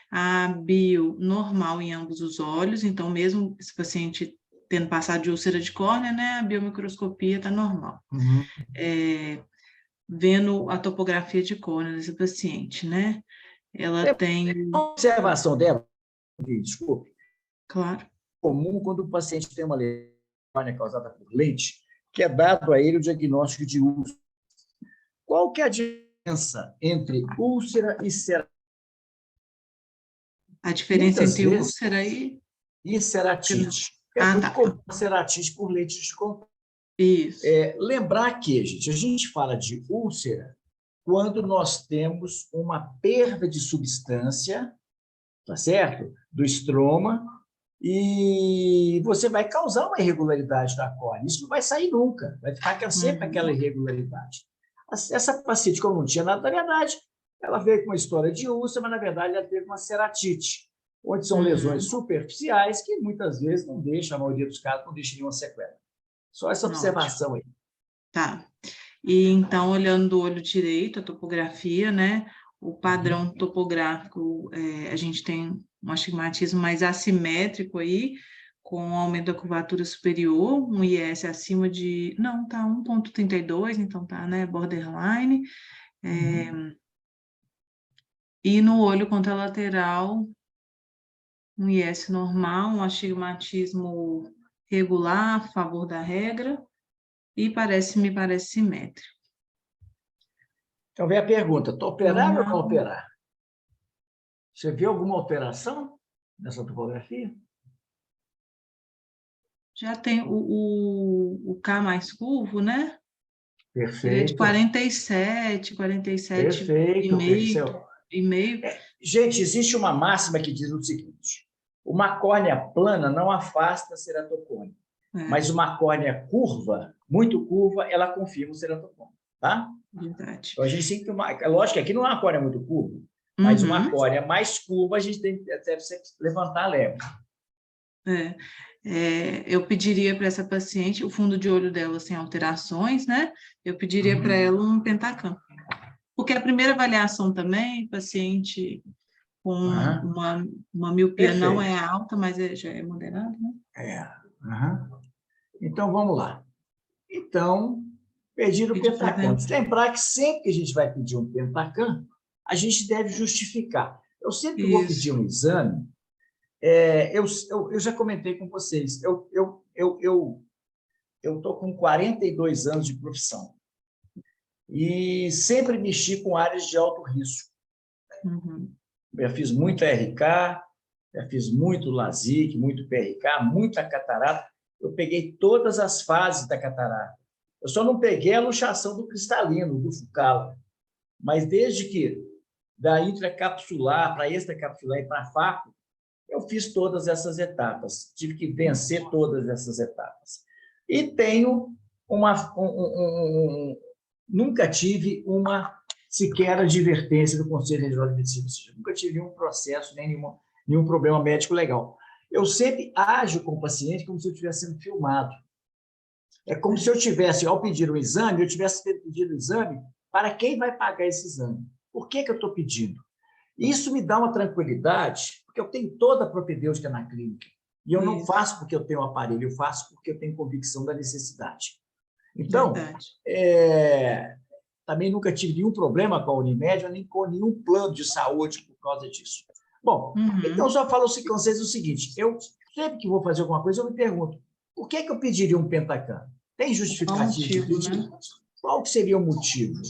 A bio normal em ambos os olhos, então mesmo esse paciente tendo passado de úlcera de córnea, né? A biomicroscopia está normal. Vendo a topografia de córnea desse paciente, né? Ela tem... Observação, Débora, desculpe. Claro. Comum quando o paciente tem uma lesão causada por lente, que é dado a ele o diagnóstico de úlcera. Qual que é a diferença entre úlcera e cerámica? A diferença Muitas entre vezes, úlcera e... e ceratite. É Ah, muito tá. comum a ceratite por leite de contato. Isso. Lembrar que, gente, a gente fala de úlcera quando nós temos uma perda de substância, tá certo? Do estroma, e você vai causar uma irregularidade na córnea. Isso não vai sair nunca, vai ficar sempre aquela irregularidade. Essa paciente, como não tinha nada, na verdade, ela veio com uma história de úlcera, mas, na verdade, ela teve uma ceratite, onde são lesões superficiais que, muitas vezes, não deixam, a maioria dos casos, não deixa nenhuma sequela. Só essa observação aí. Tá. E, então, olhando do olho direito, a topografia, né? O padrão topográfico, a gente tem um astigmatismo mais assimétrico aí, com aumento da curvatura superior, um IS acima de... Não, tá 1,32, então tá, né? Borderline. E no olho contralateral, um IS normal, um astigmatismo regular, a favor da regra, e me parece simétrico. Então, vem a pergunta, operar ou não operar? Você viu alguma alteração nessa topografia? Já tem o K mais curvo, né? Perfeito. Ele é de 47 Perfeito, e meio. Gente, existe uma máxima que diz o seguinte: uma córnea plana não afasta a ceratocone, mas uma córnea curva, muito curva, ela confirma o ceratocone, tá? Verdade. Então, a gente tem que tomar... Lógico que aqui não é uma córnea muito curva, mas uma córnea mais curva, a gente deve levantar a leva. Eu pediria para essa paciente, o fundo de olho dela sem alterações, né? Eu pediria para ela um Pentacam. Porque a primeira avaliação também, paciente com uma miopia não é alta, mas já é moderada, né? Então, vamos lá. Então, pedir o Pentacam. Lembrar que sempre que a gente vai pedir um Pentacam, a gente deve justificar. Eu sempre que vou pedir um exame, eu já comentei com vocês, eu estou com 42 anos de profissão e sempre mexi com áreas de alto risco. Já fiz muito RK, já fiz muito LASIK, muito PRK, muita catarata. Eu peguei todas as fases da catarata. Eu só não peguei a luxação do cristalino, do Fucala. Mas desde que da intracapsular para extracapsular e para FACO, eu fiz todas essas etapas. Tive que vencer todas essas etapas. E tenho nunca tive sequer advertência do Conselho Regional de Medicina. Ou seja, nunca tive nenhum processo, nem nenhum problema médico legal. Eu sempre ajo com o paciente como se eu estivesse sendo filmado. É como se eu tivesse, ao pedir o exame, eu tivesse pedido o exame para quem vai pagar esse exame. Por que eu estou pedindo? Isso me dá uma tranquilidade, porque eu tenho toda a propedêutica na clínica. E eu não faço porque eu tenho aparelho, eu faço porque eu tenho convicção da necessidade. Então, também nunca tive nenhum problema com a Unimed, nem com nenhum plano de saúde por causa disso. Bom, então só falo com vocês o seguinte, eu sempre que vou fazer alguma coisa, eu me pergunto, por que eu pediria um Pentacam? Tem justificativo? Né? Qual que seria o motivo?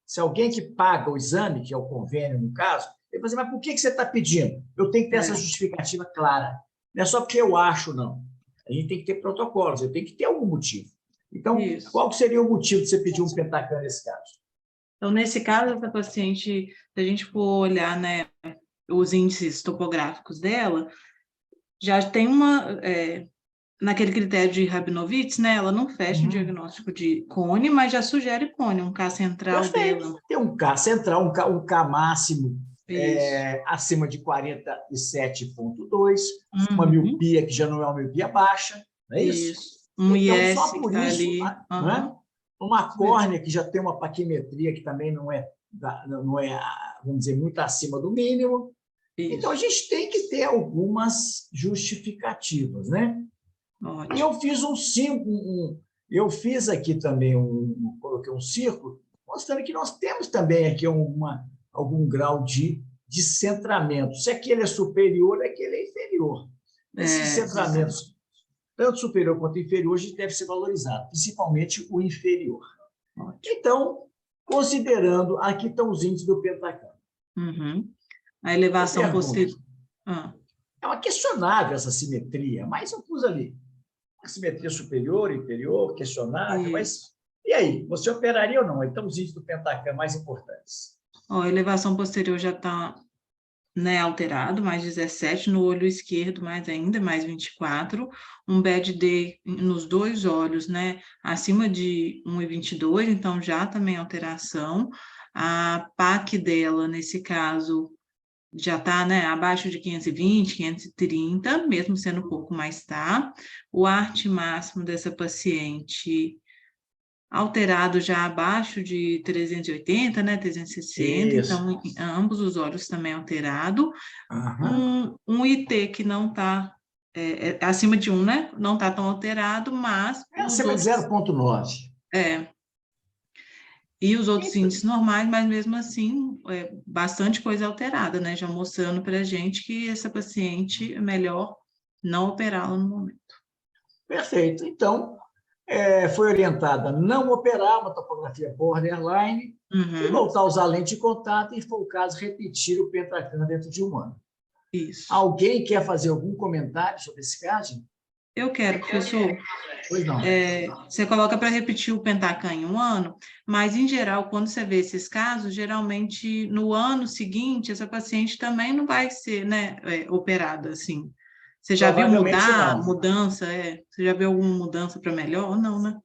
Se alguém que paga o exame, que é o convênio no caso, ele vai dizer, mas por que você está pedindo? Eu tenho que ter essa justificativa clara. Não é só porque eu acho, não. A gente tem que ter protocolos, eu tenho que ter algum motivo. Então, qual que seria o motivo de você pedir um Pentacam nesse caso? Então, nesse caso, essa paciente, se a gente for olhar, né, os índices topográficos dela, já tem naquele critério de Rabinovitz, né, ela não fecha o diagnóstico de cone, mas já sugere cone, um K central dela. Tem um K central, um K máximo acima de 47,2, uma miopia que já não é uma miopia baixa, não é isso? Um então, IS só por tá isso, ali. né? Uma córnea que já tem uma paquimetria que também não é, vamos dizer, muito acima do mínimo. Isso. Então, a gente tem que ter algumas justificativas, né? Ótimo. E eu fiz eu fiz aqui também coloquei um círculo, mostrando que nós temos também aqui algum grau de centramento. Se aquele é superior, aquele é inferior. Esses centramentos, tanto superior quanto inferior, a gente deve ser valorizado, principalmente o inferior. Ótimo. Então, considerando, aqui estão os índices do Pentacam. A elevação posterior. É uma questionável essa simetria, mas eu pus ali. Uma simetria superior, inferior, questionável, mas e aí? Você operaria ou não? Então, os índices do pentacam mais importantes. Ó, a elevação posterior já está, né, alterado, mais 17, no olho esquerdo mais ainda, mais 24, um BED-D nos dois olhos, né, acima de 1,22, então já também alteração. A PAC dela, nesse caso, já está, né, abaixo de 520, 530, mesmo sendo um pouco mais tá. O ART máximo dessa paciente alterado já abaixo de 380, né, 360, Isso. então ambos os olhos também alterado. Aham. Um IT que não está acima de 1, né, não está tão alterado, mas É os acima de outros... 0,9. E os outros Então, índices normais, mas mesmo assim, bastante coisa alterada, né, já mostrando para a gente que essa paciente é melhor não operá-la no momento. perfeito. Então, foi orientada a não operar uma topografia borderline e Uhum, voltar a usar lente de contato e, se for o caso, repetir o pentacam dentro de um ano. isso. Alguém quer fazer algum comentário sobre esse caso? Eu quero, professor. Pois não. Você coloca para repetir o pentacam em um ano, mas, em geral, quando você vê esses casos, geralmente, no ano seguinte, essa paciente também não vai ser, né, operada, assim. Você já viu Provavelmente não. mudança, Você já viu alguma mudança para melhor ou não, né?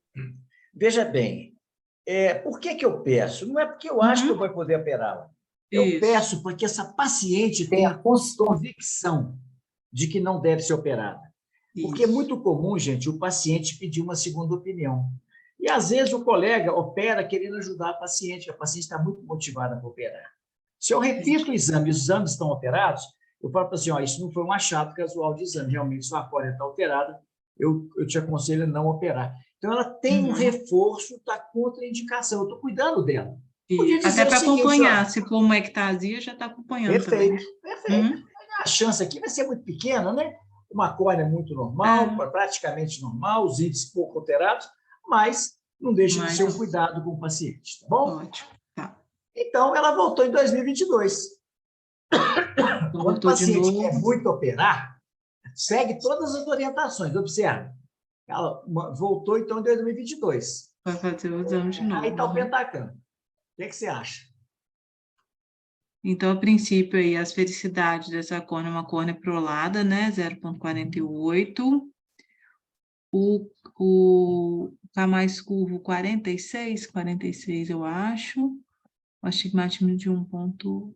Veja bem, por que eu peço? Não é porque eu acho que eu vou poder operá-la. Eu Isso. peço porque essa paciente tenha a convicção de que não deve ser operada. Porque é Isso. muito comum, gente, o paciente pedir uma segunda opinião. E, às vezes, o colega opera querendo ajudar a paciente está muito motivada para operar. Se eu repito o exame e os exames estão alterados, eu falo para assim, isso não foi um achado casual de exame, realmente sua córnea está alterada, eu te aconselho a não operar. Então, ela tem um reforço da contraindicação, eu estou cuidando dela. Podia dizer Até para o seguinte, acompanhar, se for uma ectasia, já está acompanhando também. perfeito. A chance aqui vai ser muito pequena, né? Uma córnea muito normal, praticamente normal, os índices pouco alterados, mas não deixa de ser um cuidado com o paciente, tá bom? Ótimo, tá. Então, ela voltou em 2022. Quando o paciente quer muito operar, segue todas as orientações, observe. Ela voltou, então, em 2022. Vai fazer o exame de novo. Aí está o pentacam. O que você acha? Então, a princípio, aí, as felicidades dessa córnea é uma córnea prolada, né? 0,48. O K mais curvo, 46, eu acho. O astigmatismo de 1 ponto...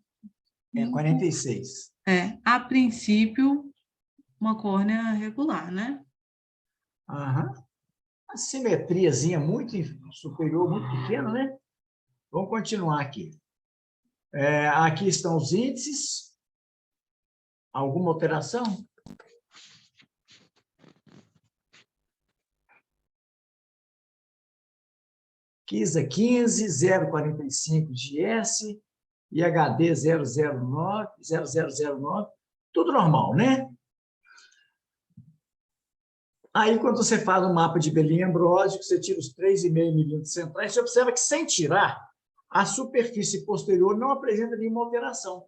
46. A princípio, uma córnea regular, né? Aham. A simetriazinha muito superior, muito pequena, né? Vamos continuar aqui. Aqui estão os índices. Alguma alteração? Kisa 15, 0,45 de S, IHD 0009, tudo normal, né? Aí, quando você faz um mapa de Belin-Ambrósio, você tira os 3,5 milímetros centrais, você observa que, sem tirar, a superfície posterior não apresenta nenhuma alteração.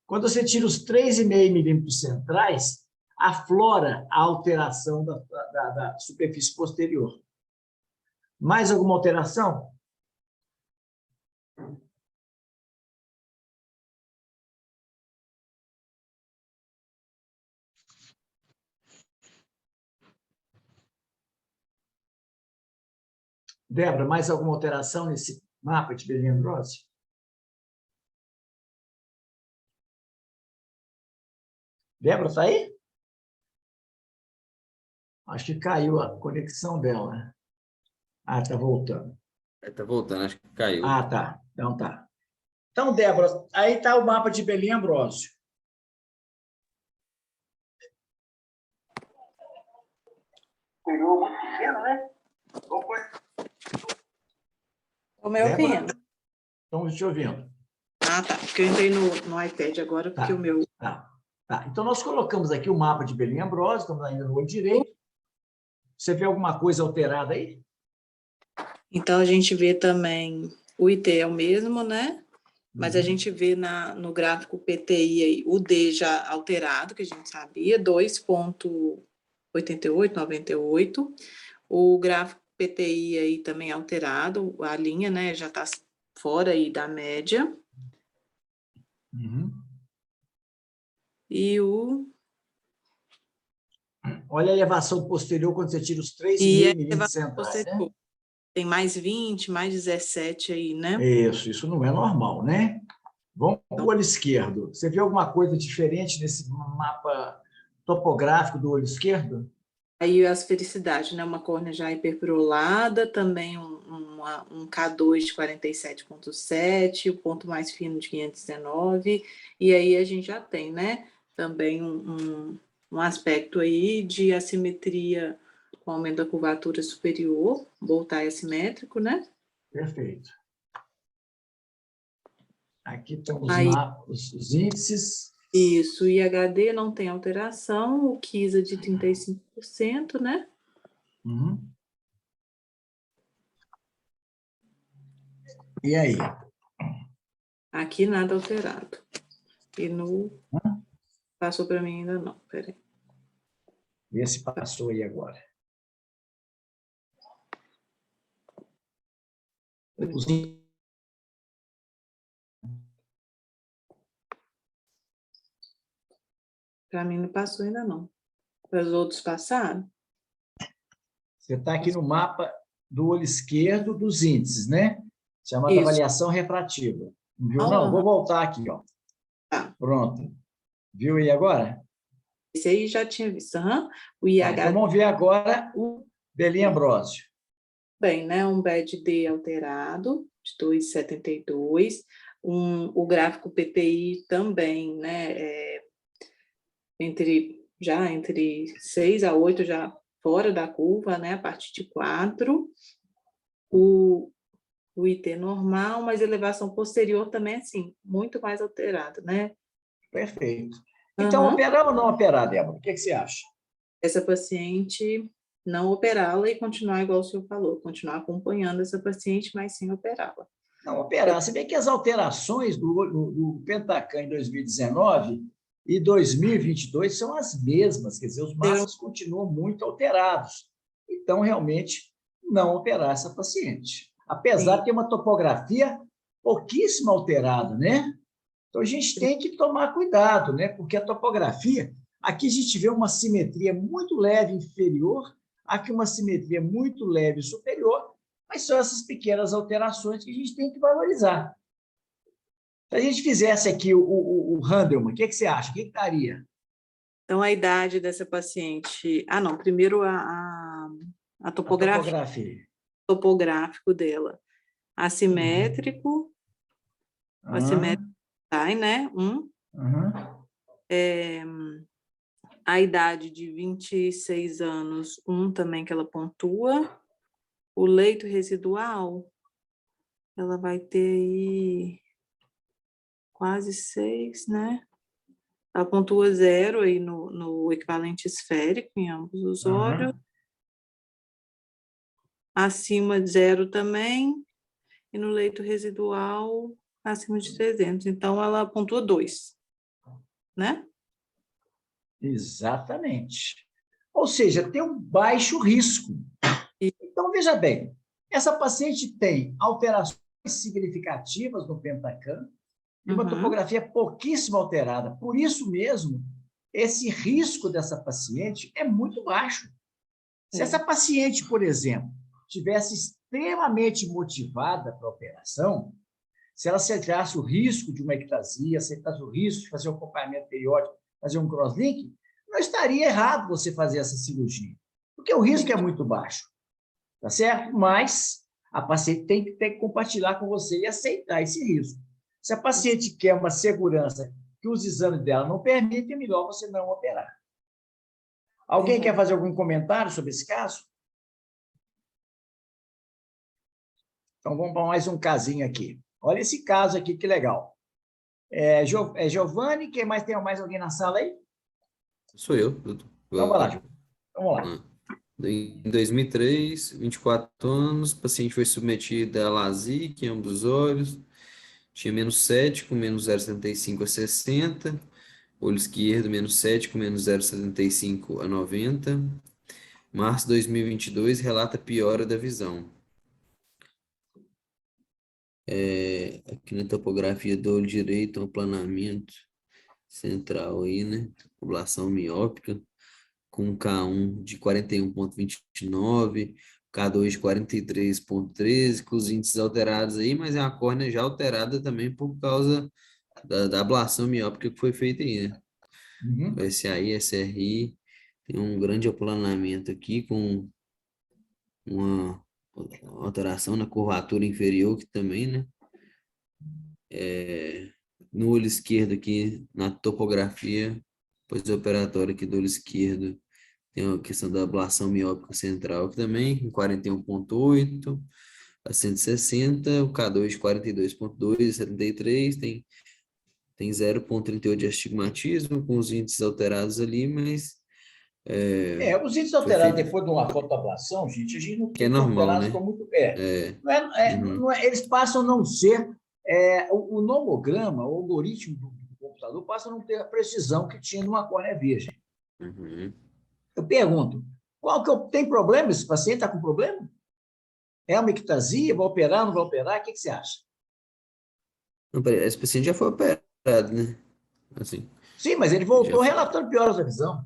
Quando você tira os 3,5 milímetros centrais, aflora a alteração da superfície posterior. Mais alguma alteração? Débora, mais alguma alteração nesse mapa de Belin-Ambrósio? Débora, está aí? Acho que caiu a conexão dela. Está voltando. Está voltando, acho que caiu. Tá. Então tá. Então, Débora, aí está o mapa de Belin-Ambrósio. Pegou muito pequeno, né? Estão me ouvindo? Estamos te ouvindo. Tá. Porque eu entrei no iPad agora, porque o meu... Tá. Então, nós colocamos aqui o mapa de Belin-Ambrósio, estamos ainda no olho direito. Você vê alguma coisa alterada aí? Então, a gente vê também o IT é o mesmo, né? mas a gente vê no gráfico PTI aí, o D já alterado, que a gente sabia, 2,8898. O gráfico PTI aí também alterado, a linha, né, já está fora aí da média. Uhum. E Olha a elevação posterior quando você tira os 3,5 a milímetros elevação centrais, né? posterior. Tem mais 20, mais 17 aí, né? Isso não é normal, né? Vamos para o olho esquerdo. Você vê alguma coisa diferente nesse mapa topográfico do olho esquerdo? Aí as felicidades, né? Uma córnea já hiperpirolada, também um K2 de 47,7, o ponto mais fino de 519, e aí a gente já tem, né? Também um aspecto aí de assimetria com aumento da curvatura superior, voltar assimétrico, né? Perfeito. Aqui estão Aí, os índices. isso, o IHD não tem alteração, o KISA de 35%, né? Uhum. E aí? Aqui nada alterado. E no... Passou para mim ainda não, peraí. Vê se passou aí agora. Os Para mim não passou ainda não. Para os outros passaram? Você está aqui no mapa do olho esquerdo dos índices, né? Chamada Isso. avaliação refrativa. Não viu, não? Aham. Vou voltar aqui, ó. Tá. Pronto. Viu aí agora? Esse aí já tinha visto. Aham. O Tá, IHD, então vamos ver agora o Belém Ambrósio. bem, né? Um BED-D alterado, de 2,72. O gráfico PTI também, né? Entre 6 a 8, já fora da curva, né? A partir de 4. O IT normal, mas elevação posterior também, assim, muito mais alterada, né? Perfeito. Então, Aham. operar ou não operar, Débora? O que você acha? Essa paciente, não operá-la e continuar igual o senhor falou, continuar acompanhando essa paciente, mas sem operá-la. Não operar. Se bem que as alterações do Pentacan em 2019 e 2022 são as mesmas, quer dizer, os mapas continuam muito alterados. Então, realmente, não operar essa paciente. Apesar de ter uma topografia pouquíssimo alterada, né? Então, a gente tem que tomar cuidado, né? Porque a topografia, aqui a gente vê uma simetria muito leve inferior, aqui uma simetria muito leve superior, mas são essas pequenas alterações que a gente tem que valorizar. Se a gente fizesse aqui o Handelman, o que você acha? O que daria? Então, a idade dessa paciente... Ah, não, primeiro a topografia. Topográfico dela. Assimétrico, assimétrico, né? A idade de 26 anos, também que ela pontua. O leito residual, ela vai ter aí quase 6, né? Ela pontua 0 aí no equivalente esférico em ambos os olhos. Acima de 0 também. E no leito residual, acima de 300. Então, ela pontua 2, né? Exatamente. Ou seja, tem um baixo risco. Então, veja bem, essa paciente tem alterações significativas no Pentacan e uma topografia pouquíssimo alterada. Por isso mesmo, esse risco dessa paciente é muito baixo. Se essa paciente, por exemplo, tivesse extremamente motivada para a operação, se ela aceitasse o risco de uma ectasia, aceitasse o risco de fazer um acompanhamento periódico, fazer um crosslink, não estaria errado você fazer essa cirurgia, porque o risco é muito baixo, tá certo? Mas a paciente tem que compartilhar com você e aceitar esse risco. Se a paciente quer uma segurança que os exames dela não permitem, é melhor você não operar. Alguém quer fazer algum comentário sobre esse caso? Então, vamos para mais um casinho aqui. Olha esse caso aqui, que legal. Giovanni, quem mais? Tem mais alguém na sala aí? Sou eu. Então, vai lá, Giovanni. Vamos lá. Em 2003, 24 anos, o paciente foi submetido a LASIK em ambos os olhos, tinha -7 com -0,75 a 60. Olho esquerdo, -7 com -0,75 a 90. Março de 2022 relata piora da visão. Aqui na topografia do olho direito, um aplanamento central aí, né? População miópica, com K1 de 41,29, K2 de 43,13, com os índices alterados aí, mas é uma córnea já alterada também por causa da ablação miópica que foi feita aí, né? Uhum. O SAI, SRI, tem um grande aplanamento aqui com uma alteração na curvatura inferior que também, né? No olho esquerdo aqui, na topografia pós-operatória aqui do olho esquerdo, tem a questão da ablação miópica central aqui também, em 41,8 a 160, o K2 42,2 a 73, tem 0,38 de astigmatismo, com os índices alterados ali, mas Os índices foi alterados feito, depois de uma fotoablação, gente, a gente não que é tem normal, alterados né? com muito. É, uhum, Eles passam a não ser. O nomograma, o algoritmo do computador, passa a não ter a precisão que tinha numa córnea virgem. uhum. Eu pergunto, tem problema? Esse paciente está com problema? É uma ictasia? Vai operar, não vai operar? O que você acha? Não, peraí, esse paciente já foi operado, né? Assim, Sim, mas ele já voltou foi. relatando pioras da visão.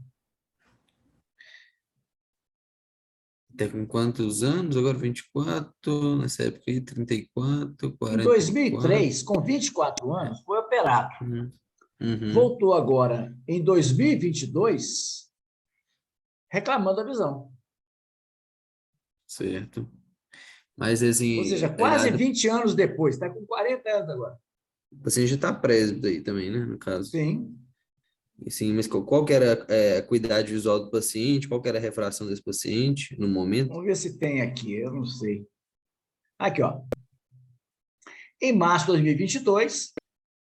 Até com quantos anos? Agora 24, nessa época aí 34, Em 44. 2003, com 24 anos, foi operado. Uhum, uhum, Voltou agora, em 2022, reclamando da visão. certo. Mas Ou seja, assim, a quase idade 20 anos depois, está com 40 anos agora. do paciente já está presbítero aí também, né? No caso. Sim. E sim, mas qual que era a acuidade visual do paciente? Qual que era a refração desse paciente no momento? Vamos ver se tem aqui, eu não sei. Aqui, ó. Em março de 2022,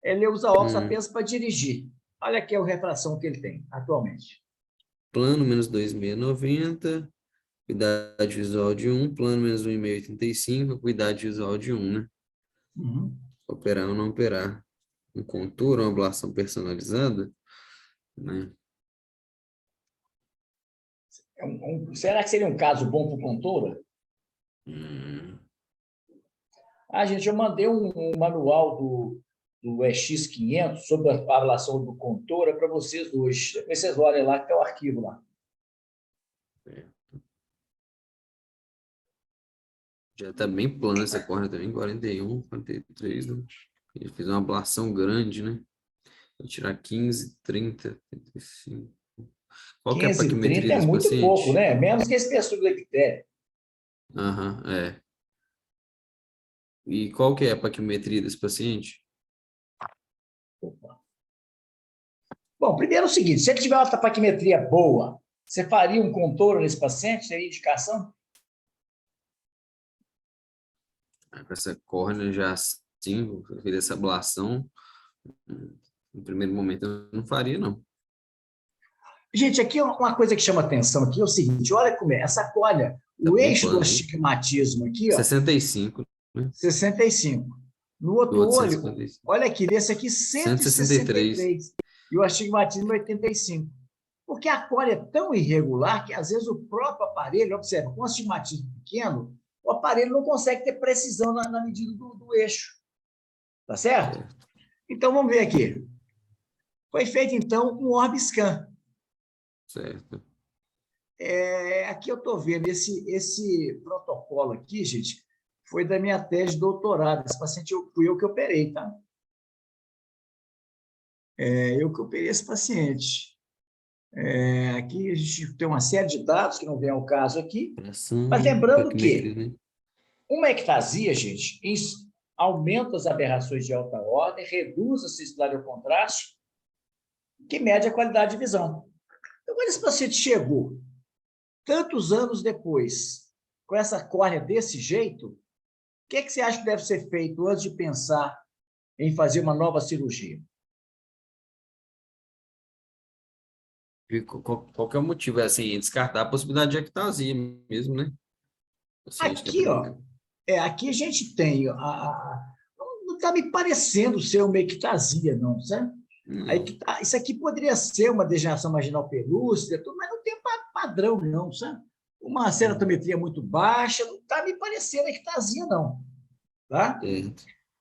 ele usa óculos apenas para dirigir. Olha aqui a refração que ele tem atualmente. Plano -2,690, acuidade visual de 1, plano -1,585, acuidade visual de 1, né? Uhum. Operar ou não operar. Um contouro, uma ablação personalizada, né? Será que seria um caso bom para o Contoura? Hum, Gente, eu mandei um manual do EX500 sobre a ablação do Contoura para vocês hoje. Depois vocês olhem lá, que tem o arquivo lá. já está bem plana essa córnea também, 41, 43, né? Ele fez uma ablação grande, né? Vou tirar 15, 30, 35. Qual que é a 15 e 30 paquimetria é desse muito pouco, paciente? né? Menos que esse pessoal do ectério. Aham, é. E qual que é a paquimetria desse paciente? Bom, primeiro é o seguinte, se ele tiver uma taquimetria boa, você faria um contorno nesse paciente? Seria indicação? Com essa córnea já assim, vou fazer essa ablação, no primeiro momento eu não faria, não. Gente, aqui uma coisa que chama atenção aqui é o seguinte, olha como é, essa córnea, Tá o bem eixo do plano, hein? astigmatismo aqui, ó, 65, né? 65. No Do outro outro olho, 155. olha aqui, nesse aqui 163. 163. E o astigmatismo 85. Porque a córnea é tão irregular que, às vezes, o próprio aparelho, observa, com astigmatismo pequeno, o aparelho não consegue ter precisão na medida do eixo. Tá certo? Então, vamos ver aqui. Foi feito, então, um Orbiscan. Certo. Aqui eu estou vendo esse protocolo aqui, gente, foi da minha tese de doutorado. Esse paciente fui eu que operei, tá? Eu que operei esse paciente. Aqui a gente tem uma série de dados que não vem ao caso aqui, Pressão, mas lembrando paquimetria, que né? uma ectasia, gente, aumenta as aberrações de alta ordem, reduz a sensibilidade ao contraste, que mede a qualidade de visão. Então, quando esse paciente chegou, tantos anos depois, com essa córnea desse jeito, o que você acha que deve ser feito antes de pensar em fazer uma nova cirurgia? E qual que é o motivo? É assim, descartar a possibilidade de ectasia mesmo, né? Paciente que é Aqui, ó, aqui a gente tem, não não está me parecendo ser uma ectasia, não, sabe? Isso aqui poderia ser uma degeneração marginal pelúcida, mas não tem padrão, não, sabe? Uma ceratometria muito baixa, não está me parecendo ectasia, não. Tá?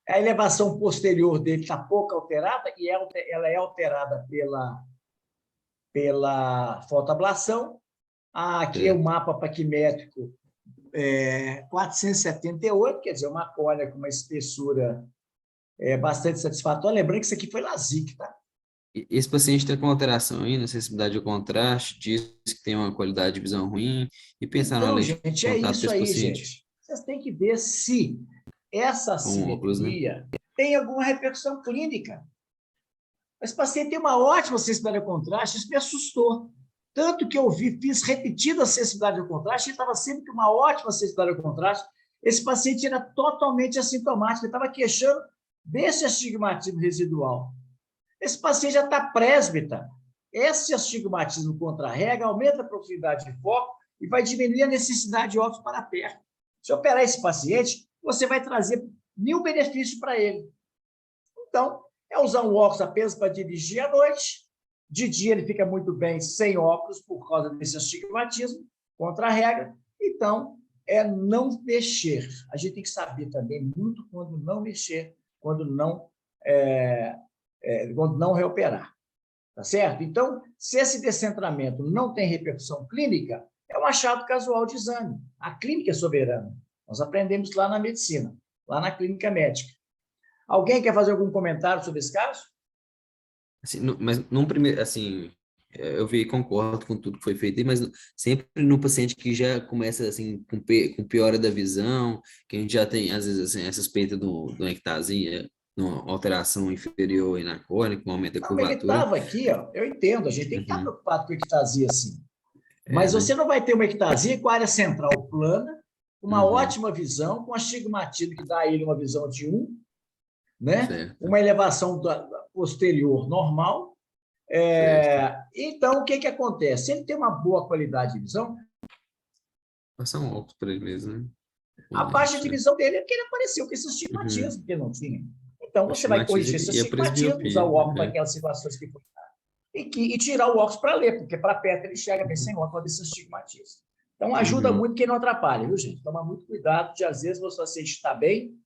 A elevação posterior dele está pouco alterada, e ela é alterada pela fotoablação. Aqui é o mapa paquimétrico 478, quer dizer, uma córnea com uma espessura bastante satisfatória. Lembrando que isso aqui foi LASIK, tá? Esse paciente está com alteração aí na sensibilidade ao contraste, diz que tem uma qualidade de visão ruim, e pensar na Então, lente de gente, é contato isso desse aí, paciente. gente. Vocês têm que ver se essa Com óculos, né? assimetria tem alguma repercussão clínica. Esse paciente tem uma ótima sensibilidade ao contraste, isso me assustou. Tanto que eu fiz repetida sensibilidade ao contraste, e estava sempre com uma ótima sensibilidade ao contraste. Esse paciente era totalmente assintomático, ele estava queixando desse astigmatismo residual. Esse paciente já está presbita. Esse astigmatismo contra-rega aumenta a profundidade de foco e vai diminuir a necessidade de óculos para perto. Se operar esse paciente, você vai trazer 1000 benefícios para ele. Então, é usar um óculos apenas para dirigir à noite. De dia, ele fica muito bem sem óculos por causa desse astigmatismo contra-regra. Então, é não mexer. A gente tem que saber também muito quando não mexer, quando não reoperar. Tá certo? Então, se esse descentramento não tem repercussão clínica, é um achado casual de exame. A clínica é soberana. Nós aprendemos lá na medicina, lá na clínica médica. Alguém quer fazer algum comentário sobre esse caso? Assim, mas num primeiro, assim, eu concordo com tudo que foi feito aí, mas sempre no paciente que já começa assim com piora da visão, que a gente já tem às vezes assim a suspeita de uma ectasia, uma alteração inferior aí na córnea, com aumento da Ele curvatura. estava aqui, ó, eu entendo, a gente tem que estar preocupado com ectasia, sim. Mas né? você não vai ter uma ectasia com a área central plana, uma ótima visão, com astigmatismo que dá a ele uma visão de 1, né? Certo. Uma elevação posterior normal. Então, o que acontece? Se ele tem uma boa qualidade de visão, Passar um óculos para ele mesmo, né? a baixa de visão dele é porque ele apareceu com esse astigmatismo que ele não tinha. Então, você vai corrigir esse astigmatismo, usar o óculos para aquelas situações que foi e tirar o óculos para ler, porque para perto ele chega bem sem óculos desse astigmatismo. Então, ajuda muito que não atrapalha, viu, gente? Toma muito cuidado de, às vezes, o paciente está bem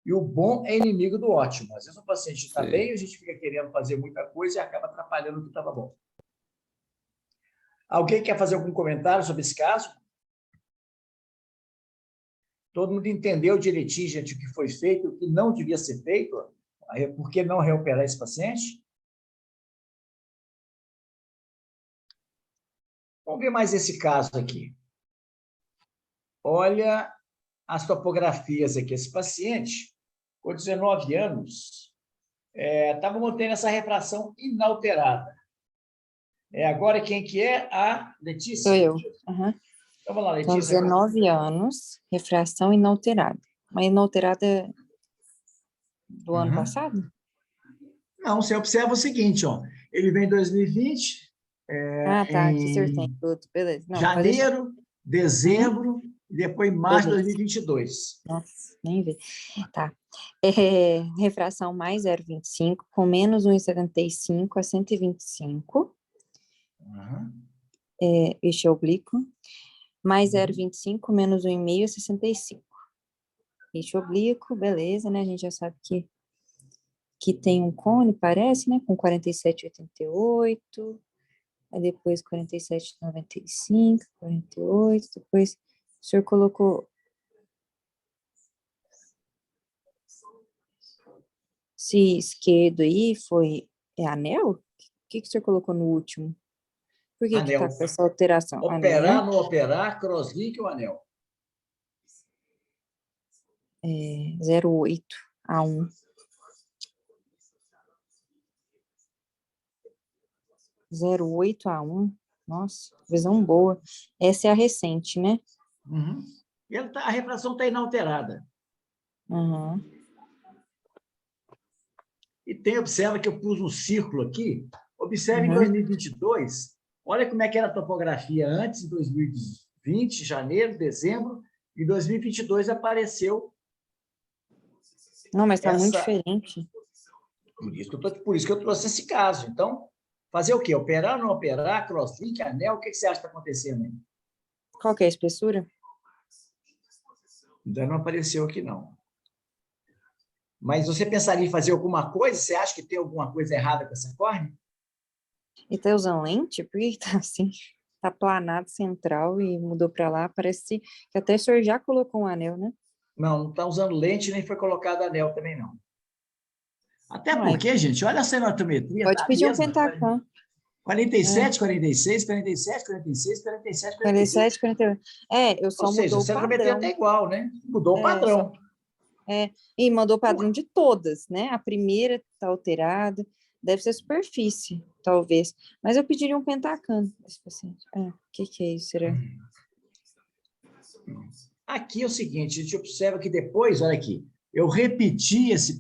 e o bom é inimigo do ótimo. Às vezes, o paciente está bem e a gente fica querendo fazer muita coisa e acaba atrapalhando o que estava bom. Alguém quer fazer algum comentário sobre esse caso? Todo mundo entendeu direitinho, gente, o que foi feito, o que não devia ser feito? Por que não reoperar esse paciente? Vamos ver mais esse caso aqui. Olha as topografias aqui. Esse paciente, com 19 anos, estava mantendo essa refração inalterada. Agora, quem que é? A Letícia? Sou eu. Uhum. Então, vamos lá, São Letícia. 19 anos, refração inalterada. Mas inalterada do ano passado? Não, você observa o seguinte, ó. Ele vem em 2020, tá, aqui acertei tudo, beleza. Não, janeiro, dezembro, e depois março de 2022. Nossa, nem vi. Tá. Refração mais 0,25, com menos 1,75 a 125. Este é oblíquo. Mais 0,25, menos 1,5 a 65. Este oblíquo, beleza, né? A gente já sabe que tem um cone, parece, né? Com 47,88. Aí depois 47,95, 48. Depois o senhor colocou... Se esquerdo aí foi... anel? O que o senhor colocou no último? Por que está com essa alteração? Operar, não operar, crosslink ou anel? 0,8 a 1. 0,8 a 1. Nossa, visão boa. Essa é a recente, né? E a refração está inalterada. E observa que eu pus um círculo aqui. Observe em 2022, olha como é que era a topografia antes, em 2020, janeiro, dezembro, e em 2022 apareceu Não, mas está muito Essa- diferente. Por isso que eu trouxe esse caso. Então, fazer o quê? Operar, não operar, crosslink, anel, o que você acha que está acontecendo aí? Qual que é a espessura? Ainda não apareceu aqui, não. Mas você pensaria em fazer alguma coisa? Você acha que tem alguma coisa errada com essa córnea? E tá usando lente? Por que tá assim? Tá planado central e mudou para lá. Parece que até o senhor já colocou um anel, né? Não está usando lente, nem foi colocado anel também, não. Até Uai, porque, gente, olha a senometria, pode tá a pedir um mesma. pentacam. 47, 46, 47, 46, 47, 46. 47, 48. Eu Ou só seja, a mudou o senometria está padrão. igual, né? Mudou o Só padrão. E mandou o padrão de todas, né? A primeira tá alterada, deve ser superfície, talvez. Mas eu pediria um pentacam esse paciente. O que é isso, será? Aqui é o seguinte, a gente observa que depois, olha aqui, eu repeti essa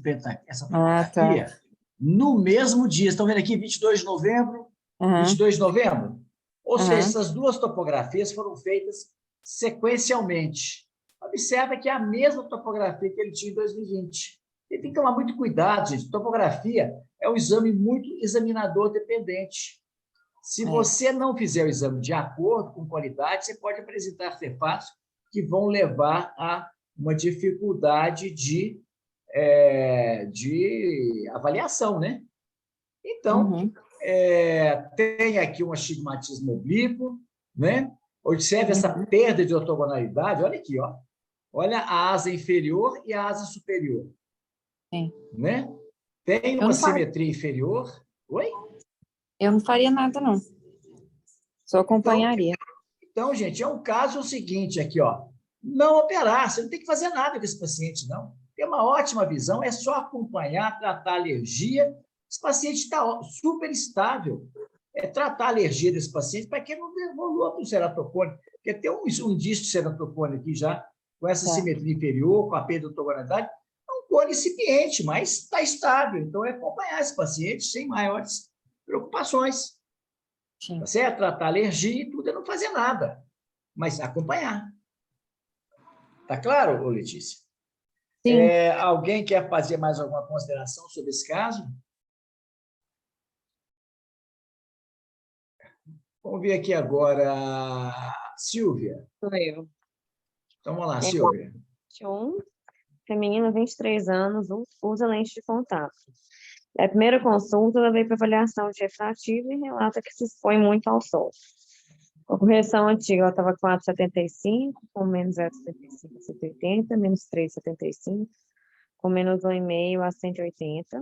Ah, tá. fotografia no mesmo dia. Estão vendo aqui, 22 de novembro, Aham, 22 de novembro? Ou seja, aham. essas duas topografias foram feitas sequencialmente. Observa que é a mesma topografia que ele tinha em 2020. Ele tem que tomar muito cuidado, gente. Topografia é um exame muito examinador dependente. Se você não fizer o exame de acordo com qualidade, você pode apresentar artefatos que vão levar a uma dificuldade de avaliação, né? Então, Uhum. tem aqui um astigmatismo oblíquo, né? Observe essa Uhum. perda de ortogonalidade. Olha aqui, ó. Olha a asa inferior e a asa superior. Sim. Né? Tem Eu uma não faria, simetria inferior. Oi? eu não faria nada, não. Só acompanharia. Então, gente, é um caso seguinte aqui, ó. Não operar, você não tem que fazer nada com esse paciente, não. Tem uma ótima visão, é só acompanhar, tratar a alergia. Esse paciente está super estável. Tratar a alergia desse paciente para que não evolua para o ceratocone. Porque tem um indício de ceratocone aqui já, com essa simetria inferior, com a perda de ortogonalidade. É um cone incipiente, mas está estável. Então, é acompanhar esse paciente sem maiores preocupações. Sim. Tá certo? Tratar alergia e tudo é não fazer nada, mas acompanhar. Tá claro, Letícia? Sim. Alguém quer fazer mais alguma consideração sobre esse caso? Vamos ver aqui agora a Silvia. Sou eu. Então, vamos lá, Silvia. 21, feminina, 23 anos, usa lente de contato. A primeira consulta, ela veio para avaliação de refrativo e relata que se expõe muito ao sol. A correção antiga, ela estava 4,75, com menos 0,75 a 180, menos 3,75, com menos 1,5 a 180.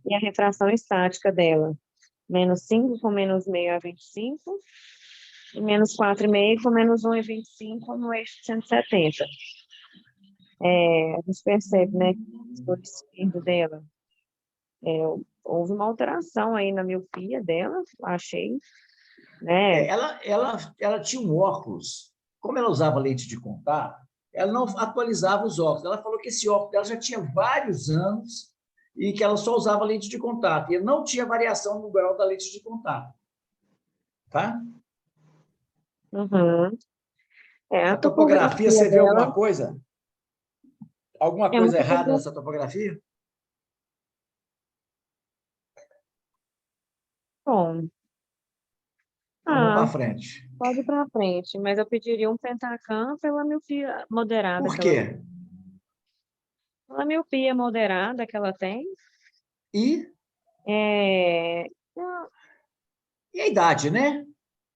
E a refração estática dela, menos 5 com menos meio a 25, e menos 4,5 com menos 1,25 no eixo de 170. A gente percebe, né, que o esquerdo dela, houve uma alteração aí na miopia dela, achei, né? Ela tinha um óculos. Como ela usava lente de contato, ela não atualizava os óculos. Ela falou que esse óculos dela já tinha vários anos e que ela só usava lente de contato. E não tinha variação no grau da lente de contato. Tá? Uhum. A A topografia, você vê dela alguma coisa? Alguma é coisa muito errada nessa topografia? bom. Vamos para frente. Pode ir para frente, mas eu pediria um pentacam pela miopia moderada Por que ela quê? tem. Pela miopia moderada que ela tem. E É, a idade, né?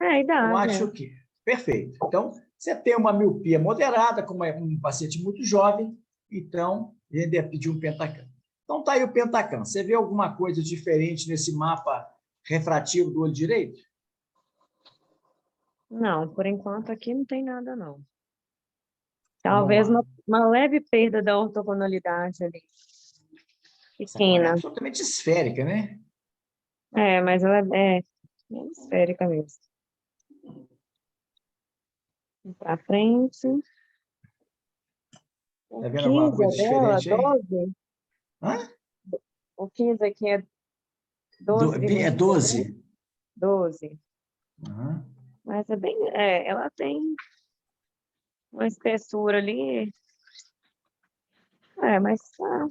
a Eu idade, acho que. Perfeito. Então, você tem uma miopia moderada, como é um paciente muito jovem, então, ele deve pedir um pentacam. Então, está aí o pentacam. Você vê alguma coisa diferente nesse mapa refrativo do olho direito? Não, por enquanto aqui não tem nada, não. Então, vamos Talvez lá. uma leve perda da ortogonalidade ali, Essa cor é pequena. absolutamente esférica, né? Mas ela é esférica mesmo. Para frente. O Está vendo alguma 15 coisa dela, diferente aí? 12. Hã? O 15 aqui é 12,23. É 12? 12. Uhum. Mas é bem. Ela tem uma espessura ali. Mas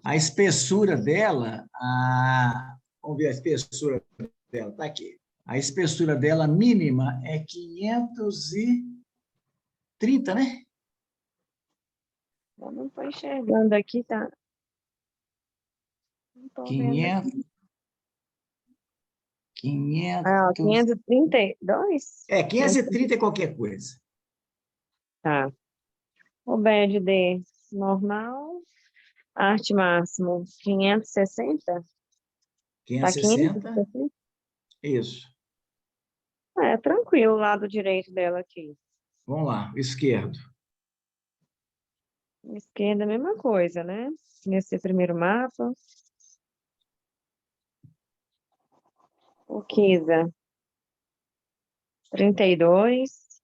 A espessura dela, vamos ver a espessura dela, está aqui. A espessura dela mínima é 530, né? eu não estou enxergando aqui, tá? Não estou vendo aqui. 500, 532? 530 é qualquer coisa. Tá. O BED-D normal, arte máximo 560? Tá 560, 560? isso. É tranquilo o lado direito dela aqui. Vamos lá, esquerdo. Esquerda, a mesma coisa, né? Nesse primeiro mapa. O Kisa, 32.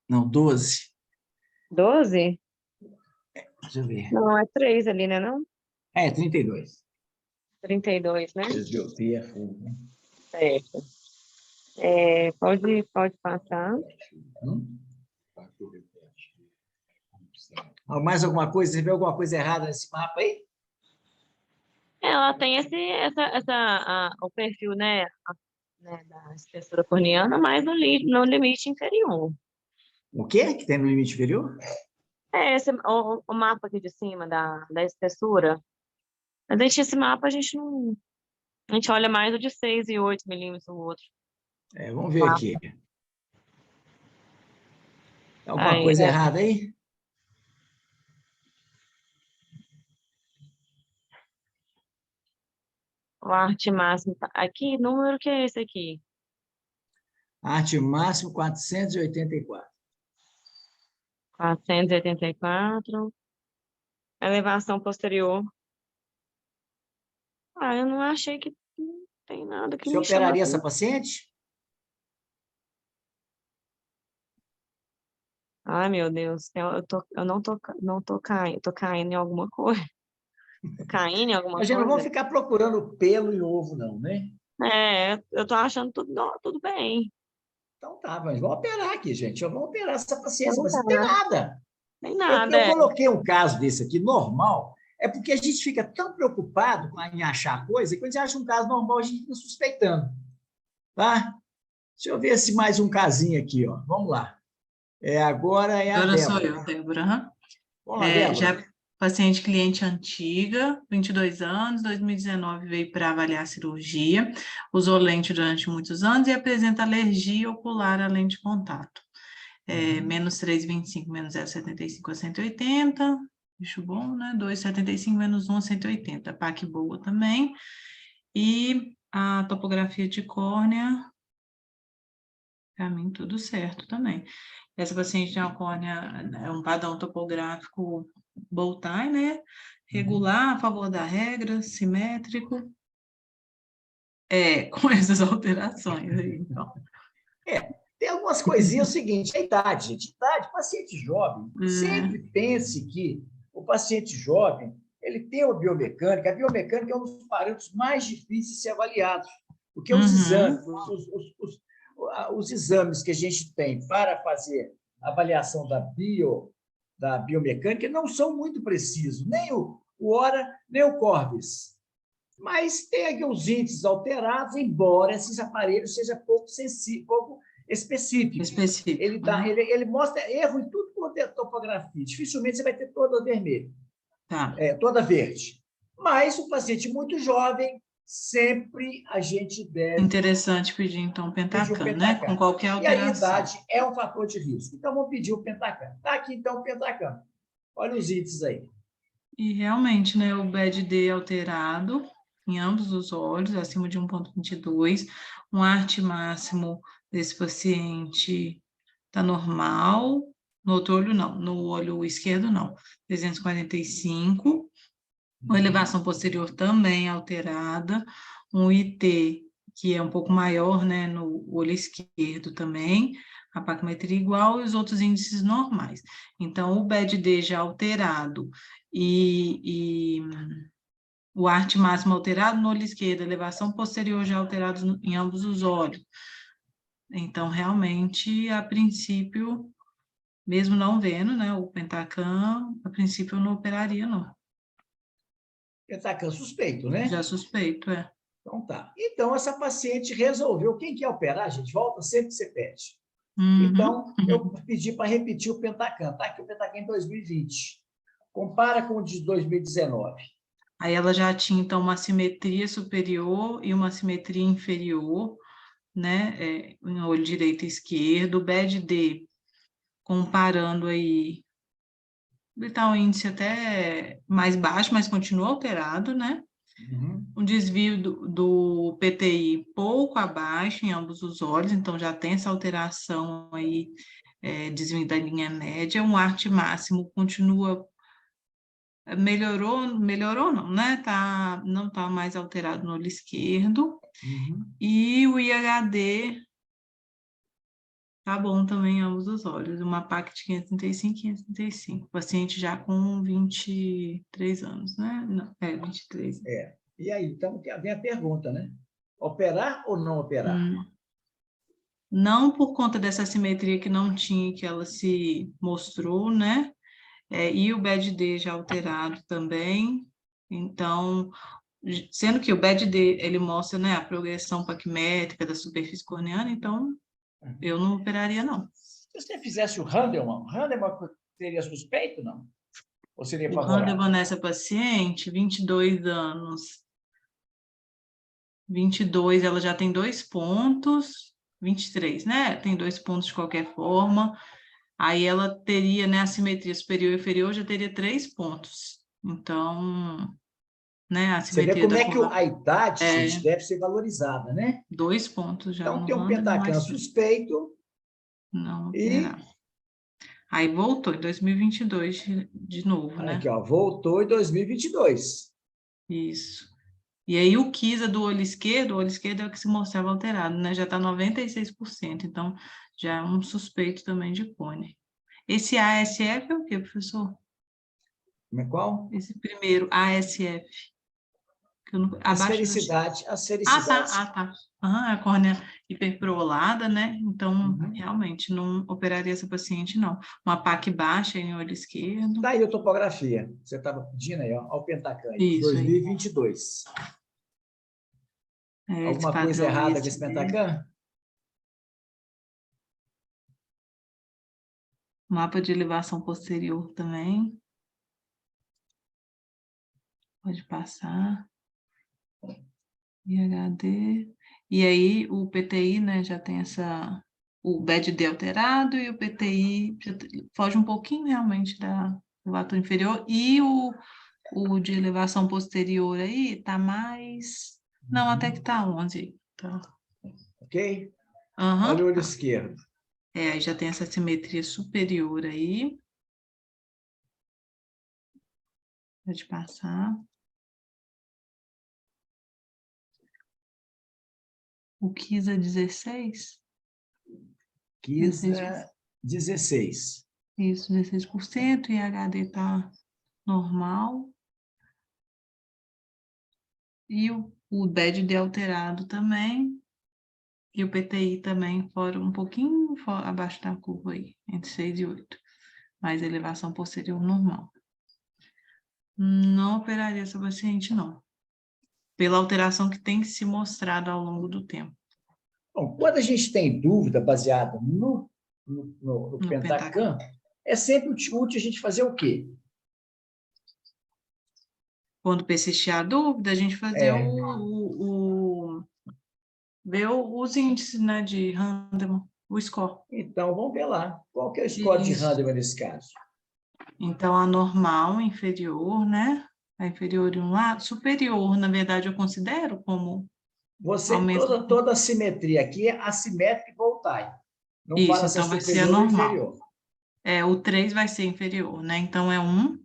Não, 12. 12? Deixa eu ver. Não, é 3 ali, né? Não? 32. 32, né? Presbiopia, fogo, né? Certo. Pode passar. Mais alguma coisa? Você viu alguma coisa errada nesse mapa aí? Ela tem o perfil, né, da espessura corneana, mas no limite inferior. O quê que tem no limite inferior? O mapa aqui de cima da espessura. Mas esse mapa a gente não. A gente olha mais o de 6 e 8 milímetros o outro. Vamos ver aqui. Tem alguma Aí, coisa errada aí? o arte máximo tá aqui, número que é esse aqui? Arte máximo 484. 484. Elevação posterior. Eu não achei que tem nada que Você me chama operaria essa atenção. paciente? Ai, meu Deus, eu não tô caindo, tô caindo em alguma coisa. Tô caindo em alguma A gente não vamos coisa? ficar procurando pelo em ovo, não, né? Eu tô achando tudo bem. Então tá, mas vamos operar aqui, gente. Vamos operar essa paciência, Então mas não tem tá, nada. tem Eu, nada, eu coloquei um caso desse aqui, normal, é porque a gente fica tão preocupado em achar coisa, que quando a gente acha um caso normal, a gente fica suspeitando. Tá? Deixa eu ver se mais um casinho aqui, ó. Vamos lá. Agora é a Agora sou Débora. eu, Débora. Vamos lá, Débora. Já paciente cliente antiga, 22 anos, 2019 veio para avaliar a cirurgia, usou lente durante muitos anos e apresenta alergia ocular à lente de contato. Menos 3,25, menos 0,75 a 180, bicho bom, né? 2,75 menos 1 a 180, PAC boa também. E a topografia de córnea, para mim tudo certo também. Essa paciente tem uma córnea, é um padrão topográfico Bowtie, né? Regular, a favor da regra, simétrico. Com essas alterações aí, então. Tem algumas coisinhas, é o seguinte, a idade, gente. Idade, paciente jovem, sempre pense que o paciente jovem, ele tem uma biomecânica. A biomecânica é um dos parâmetros mais difíceis de ser avaliados, porque os exames, os exames que a gente tem para fazer a avaliação da biomecânica não são muito precisos, nem o HORA, nem o CORBES. Mas tem aqui os índices alterados, embora esses aparelhos sejam pouco específicos. Ele mostra erro em tudo quanto é topografia. Dificilmente você vai ter toda vermelha, toda verde. Mas o paciente muito jovem, sempre a gente deve... Interessante pedir, então, Pentacam, né? Com qualquer alteração. E a idade é um fator de risco. Então, vamos pedir o Pentacam. Está aqui, então, o Pentacam. Olha os índices aí. E, realmente, né, o BED-D alterado em ambos os olhos, acima de 1,22. Um arte máximo desse paciente está normal. No outro olho, não. No olho esquerdo, não. 345. Uma elevação posterior também alterada. Um IT, que é um pouco maior, né, no olho esquerdo também. A paquimetria igual e os outros índices normais. Então, o BED-D já alterado e o arte máximo alterado no olho esquerdo, elevação posterior já alterado em ambos os olhos. Então, realmente, a princípio, Mesmo não vendo, né, o Pentacam, a princípio eu não operaria, não. Pentacam suspeito, né? Já suspeito, é. Então tá. Então, essa paciente resolveu. Quem quer operar, gente, volta sempre que você pede. Uhum. Então, eu pedi para repetir o Pentacam. Tá aqui o Pentacam em 2020. Compara com o de 2019. Aí ela já tinha, então, uma simetria superior e uma simetria inferior, né? Em olho direito e esquerdo. O BED-D, comparando aí, ele está um índice até mais baixo, mas continua alterado, né? Uhum. Um desvio do PTI pouco abaixo em ambos os olhos, então já tem essa alteração aí, desvio da linha média. Um arte máximo continua, melhorou não, né? Não está mais alterado no olho esquerdo. Uhum. E o IHD tá bom também em ambos os olhos, uma PAC de 535 e 535, paciente já com 23 anos, né? Não, 23. E aí, então, vem a pergunta, né? Operar ou não operar? Não por conta dessa simetria que não tinha, que ela se mostrou, né? E o BED-D já alterado também. Então, sendo que o BED-D, ele mostra, né, a progressão paquimétrica da superfície corneana, então eu não operaria, não. Se você fizesse o Handelman seria suspeito, não? Ou seria O favorável? Handelman nessa paciente, 22 anos. 22, ela já tem 2 pontos. 23, né? Tem 2 pontos de qualquer forma. Aí ela teria, né, a simetria superior e inferior, já teria 3 pontos. Então, né, a Você vê simetria como da é que a idade, é gente, deve ser valorizada, né? 2 pontos já Então, no tem um Handelman, Pentacam mas suspeito não e... operar. Aí voltou em 2022 de novo, né? Aqui, ó, voltou em 2022. Isso. E aí o Kisa do olho esquerdo é o que se mostrava alterado, né? Já está 96%, então já é um suspeito também de cone. Esse ASF é o quê, professor? Qual? Esse primeiro, ASF. Que eu não, As abaixo do... felicidades, as Ah, felicidades. tá. Aham, a córnea hiperprolada, né? Então, Uhum. realmente, não operaria essa paciente, não. Uma PAC baixa em olho esquerdo. Tá aí a topografia. Você estava pedindo aí, ó, o Pentacam aí, de Isso aí. 2022. Esse Alguma coisa padrão errada com esse ISD. Pentacam? Mapa de elevação posterior também. Pode passar. IHD. E aí, o PTI, né, já tem o BED-D alterado e o PTI foge um pouquinho realmente do ato inferior. E o de elevação posterior aí tá mais... Não, até que tá 11. Tá. Ok? Aham, Olha o olho tá. esquerdo. Aí já tem essa simetria superior aí. Pode passar. O Kisa 16? 15, 16. Isso, 16%, e HD está normal. E o BED-D alterado também. E o PTI também fora um pouquinho abaixo da curva aí, entre 6 e 8. Mais elevação posterior normal. Não operaria essa paciente, não. Pela alteração que tem se mostrado ao longo do tempo. Bom, quando a gente tem dúvida baseada no No Pentacam, é sempre útil a gente fazer o quê? Quando persistir a dúvida, a gente fazer ver os índices, né, de Handelman, o score. Então, vamos ver lá. Qual que é o score de Isso. Handelman nesse caso? Então, a normal, inferior, né? A inferior e um lado. Superior, na verdade, eu considero como aumento. Toda a simetria aqui é assimétrica e voltar. Não Isso, fala se é então vai ser a superior ou normal. inferior. O 3 vai ser inferior, né? Então, é 1.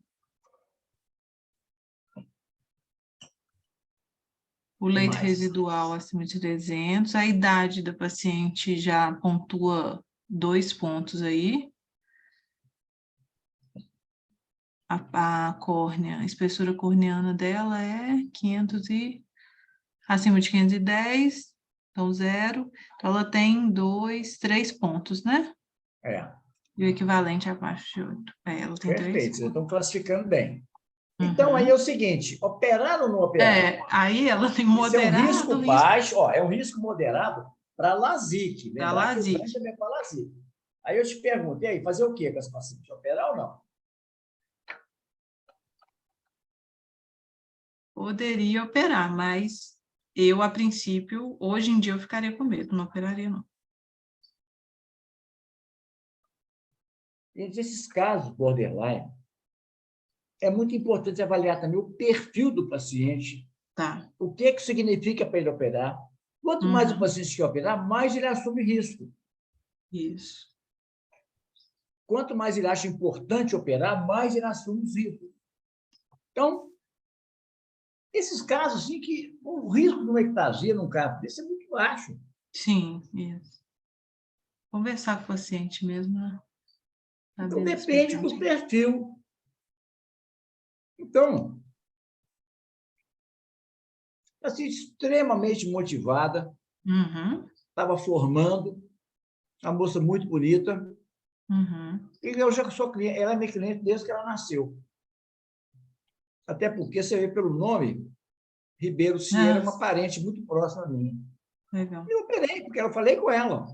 O Que leito mais? residual acima de 300. A idade da paciente já pontua 2 pontos aí. A córnea, a espessura corneana dela é 500 acima de 510, então 0. Então, ela tem 3 pontos, né? É. E o equivalente abaixo de 8. Ela tem 3 Perfeito, vocês pontos. estão classificando bem. Então, aí é o seguinte, operar ou não operar? Aí ela tem Isso é um moderado risco baixo, ó, é um risco moderado para LASIK. Pra Lembrar que o LASIK. grande também é para LASIK. Aí eu te pergunto, e aí, fazer o quê com essa paciente? Operar ou não? Poderia operar, mas eu, a princípio, hoje em dia eu ficaria com medo, não operaria, não. Gente, esses casos borderline, é muito importante avaliar também o perfil do paciente, Tá. o que significa para ele operar. Quanto mais o Uhum. paciente quer operar, mais ele assume risco. Isso. Quanto mais ele acha importante operar, mais ele assume os riscos. Então, esses casos, assim, que o risco de uma ectasia num caso desse é muito baixo. Sim, isso. Conversar com o paciente mesmo, né? Então, Saber da depende do expectativa. perfil. Então, assim, extremamente motivada, Uhum, estava formando, uma moça muito bonita, uhum. e eu já sou cliente, ela é minha cliente desde que ela nasceu. Até porque você vê pelo nome, Ribeiro Cieira é uma parente muito próxima a mim. Legal. E eu operei, porque eu falei com ela.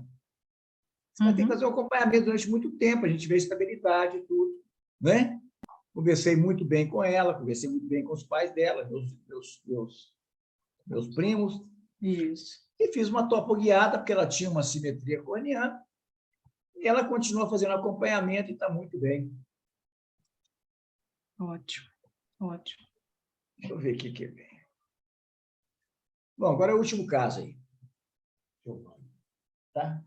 Você vai ter que Uhum. fazer um acompanhamento durante muito tempo, a gente vê estabilidade e tudo, né? Conversei muito bem com ela, conversei muito bem com os pais dela, meus primos, Isso. e fiz uma topoguiada, porque ela tinha uma simetria corneana, e ela continua fazendo acompanhamento e está muito bem. Ótimo, ótimo. Deixa eu ver o que vem. Bom, agora é o último caso aí. Tá?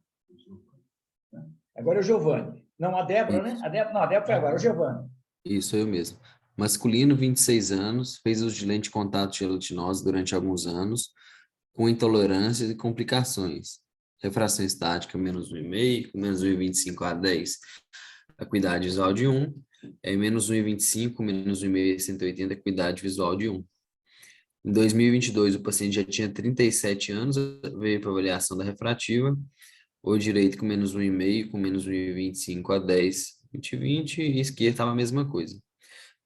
Agora é o Giovanni. Não, a Débora, né? A Débora foi agora, o Giovanni. Isso, eu mesmo. Masculino, 26 anos, fez uso de lente de contato gelatinosa durante alguns anos, com intolerâncias e complicações. Refração estática, menos 1,5, menos 1,25 a 10. Acuidade visual de 1, menos 1,25, menos 1,5 a 180, acuidade visual de 1. Em 2022, o paciente já tinha 37 anos, veio para avaliação da refrativa, o direito com menos 1,5, com menos 1,25 a 10, 20, e esquerda estava a mesma coisa.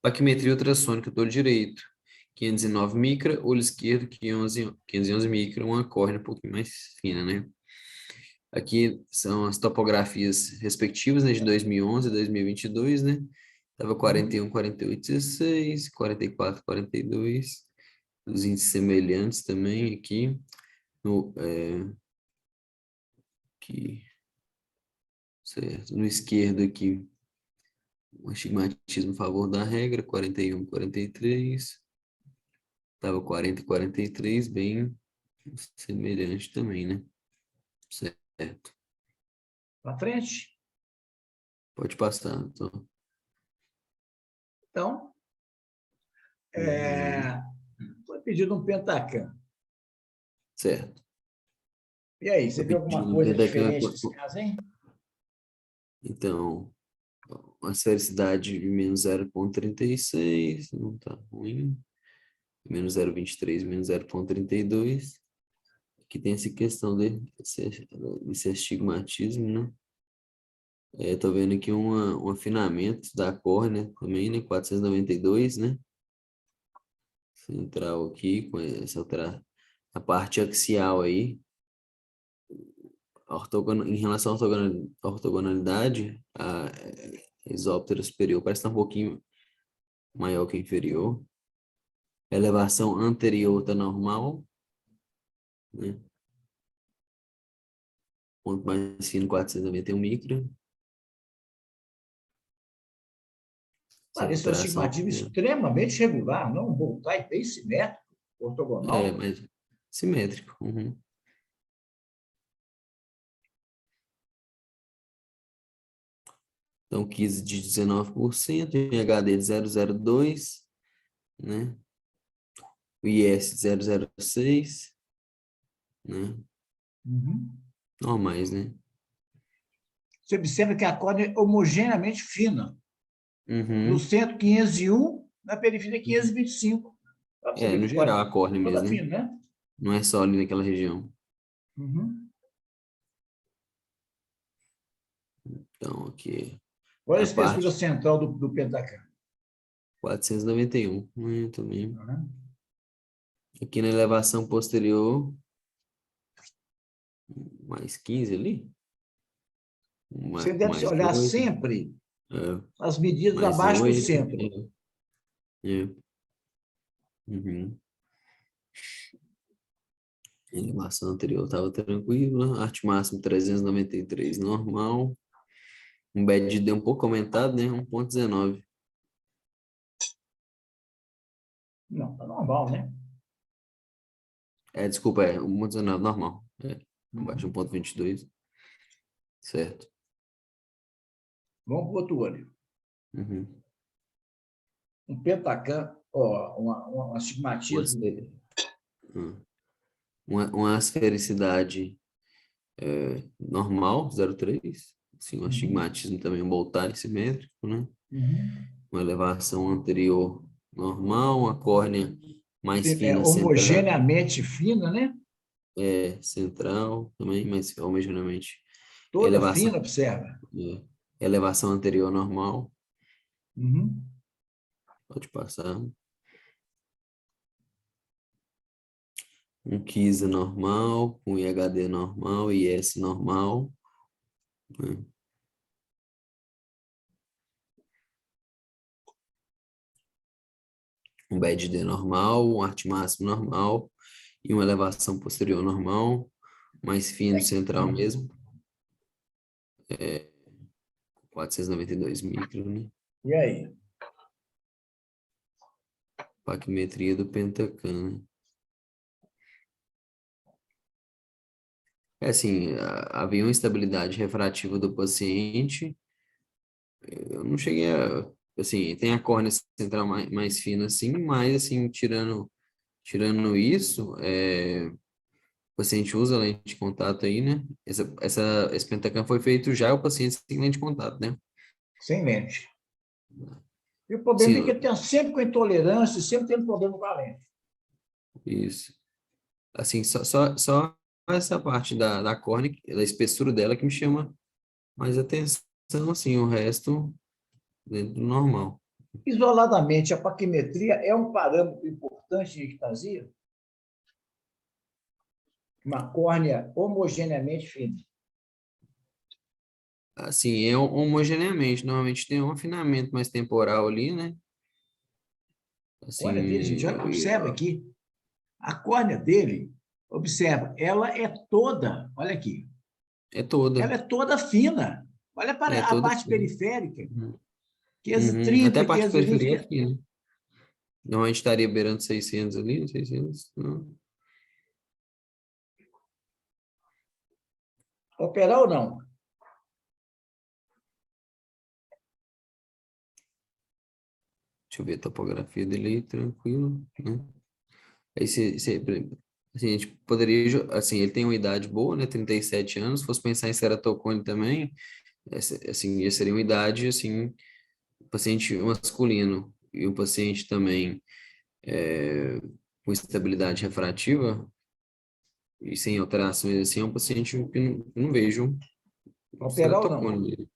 Paquimetria ultrassônica do olho direito, 509 micra, olho esquerdo, 511 micra, uma córnea um pouquinho mais fina, né? Aqui são as topografias respectivas, né, de 2011 e 2022, né? Tava 41, 48, 16, 44, 42, os índices semelhantes também aqui, aqui, certo? No esquerdo aqui, o astigmatismo a favor da regra, 41, 43, tava 40 e 43, bem semelhante também, né? Certo. Para frente. Pode passar, então. Então, foi pedido um pentacam. Certo. E aí, você Foi viu alguma pedido um coisa pentacam. diferente nesse caso, hein? Então, a esfericidade de menos 0,36, não tá ruim. Menos 0,23, menos 0,32. Aqui tem essa questão desse astigmatismo, né? Tô vendo aqui um afinamento da córnea também, né? 492, né? Central aqui, com essa outra, a parte axial aí. Em relação à ortogonalidade, a isóptera superior parece estar um pouquinho maior que a inferior. A elevação anterior está normal, né? Ponto mais fino, 491 micra. Parece um astigmatismo extremamente regular, não um bullseye bem simétrico, ortogonal. Mas simétrico. Uhum. Então, 15 de 19%, em HD de 0,02, né? O IS de 0,06, né? Uhum. Normais, né? Você observa que a córnea é homogeneamente fina. No Uhum. centro, 501, na periferia, 525. No geral, a córnea Toda mesmo, né? fina, né? Não é só ali naquela região. Uhum. Então, aqui, Olha a a espessura parte central do Pentacan. 491. Também. Uhum. Aqui na elevação posterior, mais 15 ali. Você deve Mais olhar 8. sempre É, as medidas mais abaixo do 8. centro. Uhum. A elevação anterior estava tranquila. Arte máximo 393, normal. Um BED um pouco aumentado, né? 1,19. Não, tá normal, né? Desculpa, 1,19, normal. Abaixo de 1,22. Certo. Vamos para o outro olho. Uhum. Um Pentacan, ó, um astigmatismo. Uma asfericidade normal, 0,3. Assim, um astigmatismo também, um voltar simétrico, né? Uhum. Uma elevação anterior normal, uma córnea mais fina central. Homogeneamente fina, né? Central também, mas homogeneamente. Toda Elevação, fina, observa. elevação anterior normal, Uhum. pode passar. Um KISA normal, um IHD normal, IS normal. Né? Um BED-D normal, um arte máximo normal e uma elevação posterior normal, mais fino central mesmo. 492 micro, né? E aí? Paquimetria do Pentacan, né? Assim, havia uma instabilidade refrativa do paciente. Eu não cheguei a... Assim, tem a córnea central mais fina, assim, mas, assim, tirando isso, o paciente usa lente de contato aí, né? Esse Pentacan foi feito já, o paciente sem lente de contato, né? Sem lente. E o problema é que Sim, ele tem sempre com intolerância, sempre tendo problema com a lente. isso. Assim, só essa parte da córnea, da espessura dela que me chama mais atenção, assim, o resto dentro do normal. Isoladamente, a paquimetria é um parâmetro importante de ectasia? Uma córnea homogeneamente fina. Assim, homogeneamente, normalmente tem um afinamento mais temporal ali, né? Olha dele, Assim, gente, observa aqui. A córnea dele, observa, ela é toda, olha aqui, é toda, ela é toda fina. Olha é para a toda. parte periférica, Uhum. QS Até a 30, parte QS 20. periferia aqui, né? Normalmente estaria beirando 600 ali, 600, não. Operar ou não? Deixa eu ver a topografia dele aí, tranquilo, né? Aí assim, a gente poderia, assim, ele tem uma idade boa, né, 37 anos, se fosse pensar em ceratocone também, assim, já seria uma idade, assim, paciente masculino e um paciente também com estabilidade refrativa e sem alterações, assim, é um paciente que não vejo Operar ou não? ceratocone nele.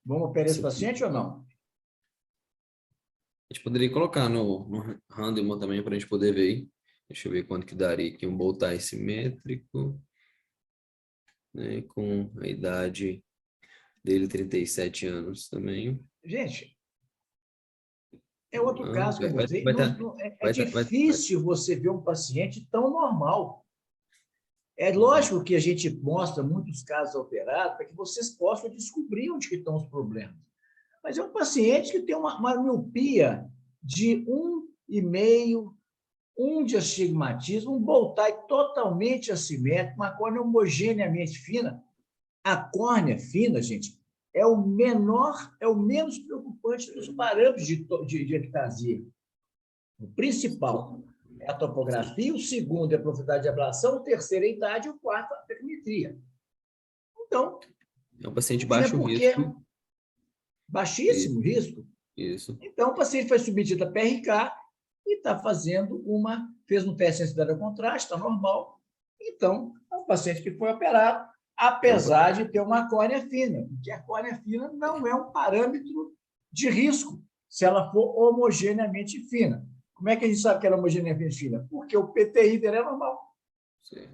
Vamos operar esse Esse aqui. paciente ou não? A gente poderia colocar no Randomon também para a gente poder ver aí. Deixa eu ver quanto que daria aqui um boltar simétrico, né, com a idade dele 37 anos também. Gente, é outro caso que eu Vai botei. estar. É difícil você ver um paciente tão normal. É lógico que a gente mostra muitos casos operados para que vocês possam descobrir onde que estão os problemas. Mas é um paciente que tem uma miopia de 1,5, de astigmatismo, um Boltai totalmente assimétrico, uma córnea homogeneamente fina. A córnea fina, gente, é o menor, é o menos preocupante dos parâmetros de ectasia. O principal é a topografia, o segundo é a profundidade de ablação, o terceiro é a idade, o quarto é a perimetria. Então, É um paciente não tinha baixo porquê. risco. Baixíssimo risco. Isso. Então, o paciente foi submetido a PRK e está fez um teste de sensibilidade ao contraste, está normal. Então, é um paciente que foi operado. apesar de ter uma córnea fina, porque a córnea fina não é um parâmetro de risco se ela for homogeneamente fina. Como é que a gente sabe que ela é homogeneamente fina? Porque o PTI dela é normal. Sim.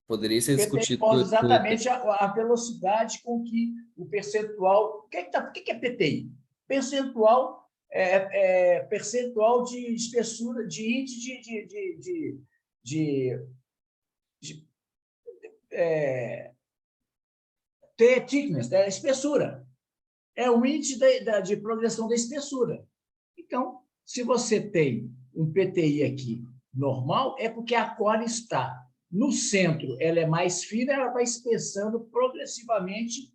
Poderia ser O PTI discutido mostra exatamente a velocidade com que o percentual... O que é PTI? Percentual percentual de espessura, de índice thickness, da espessura. É o índice de progressão da espessura. Então, se você tem um PTI aqui normal, é porque a córnea está no centro, ela é mais fina, ela vai espessando progressivamente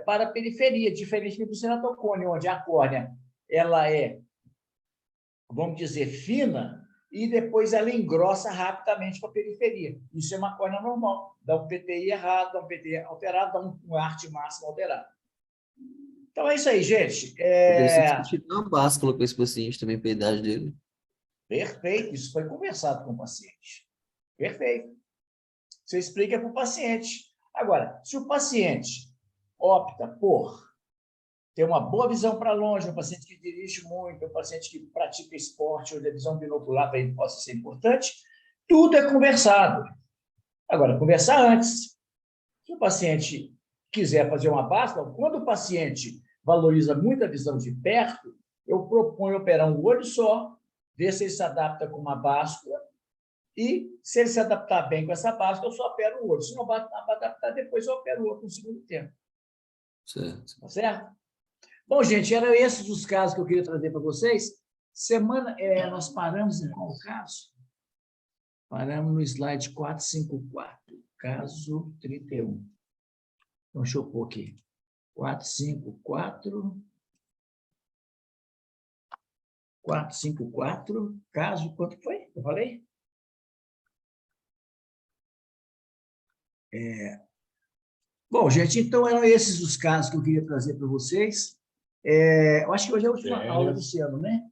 para a periferia, diferentemente do ceratocônio, onde a córnea ela é, vamos dizer, fina, e depois ela engrossa rapidamente para a periferia. Isso é uma córnea normal. Dá um PTI errado, dá um PTI alterado, dá um arte máximo alterado. Então, é isso aí, gente. Poderia ser discutido uma báscula com esse paciente também, para a idade dele. Perfeito, isso foi conversado com o paciente. Perfeito. Você explica para o paciente. Agora, se o paciente opta por ter uma boa visão para longe, um paciente que dirige muito, um paciente que pratica esporte, onde a visão binocular para ele possa ser importante, tudo é conversado. Agora, conversar antes. Se o paciente quiser fazer uma báscula, quando o paciente valoriza muito a visão de perto, eu proponho operar um olho só, ver se ele se adapta com uma báscula, e se ele se adaptar bem com essa báscula, eu só opero o olho. Se não vai adaptar, depois eu opero o outro no segundo tempo. Certo. Tá certo? Bom, gente, eram esses os casos que eu queria trazer para vocês. Nós paramos em qual caso? Paramos no slide 454, caso 31. Então, deixa eu pôr aqui. 454. 454, caso, quanto foi? Eu falei? Bom, gente, então eram esses os casos que eu queria trazer para vocês. Eu acho que hoje é a última aula desse ano, né?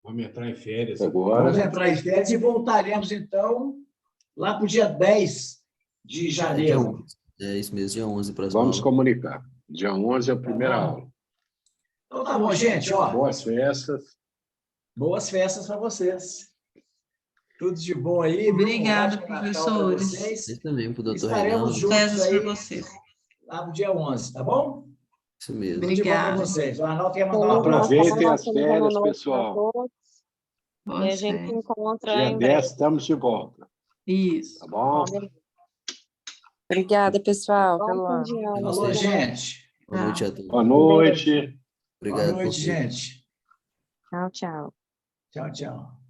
Vamos entrar em férias. Agora, Vamos entrar em férias e voltaremos, então, lá para o dia 10 de janeiro. É isso mesmo, dia 11 para as vamos aulas. comunicar. Dia 11 é a primeira bom. aula. Então, tá bom, gente. Ó, Boas festas. boas festas para vocês. Tudo de bom aí. viu? Obrigada, Ótimo Natal para professores. vocês. Vocês também, para o doutor Estaremos Reinaldo. juntos Festas aí para vocês. lá no dia 11, tá bom? Isso mesmo. Tudo de bom para Obrigada. vocês. O Arnaldo quer mandar um Feliz abraço. Aproveitem Natal, as feliz ano férias, novo para pessoal. todos. E a Boas gente se férias. encontra Dia em 10 breve. estamos de volta. Isso. Tá bom? Obrigada, pessoal, Bom pelo fim ano. de ano. Alô, gente. Boa noite a Tchau. todos. Boa noite. Boa Obrigado por noite, tudo. gente. Tchau, tchau. Tchau, tchau.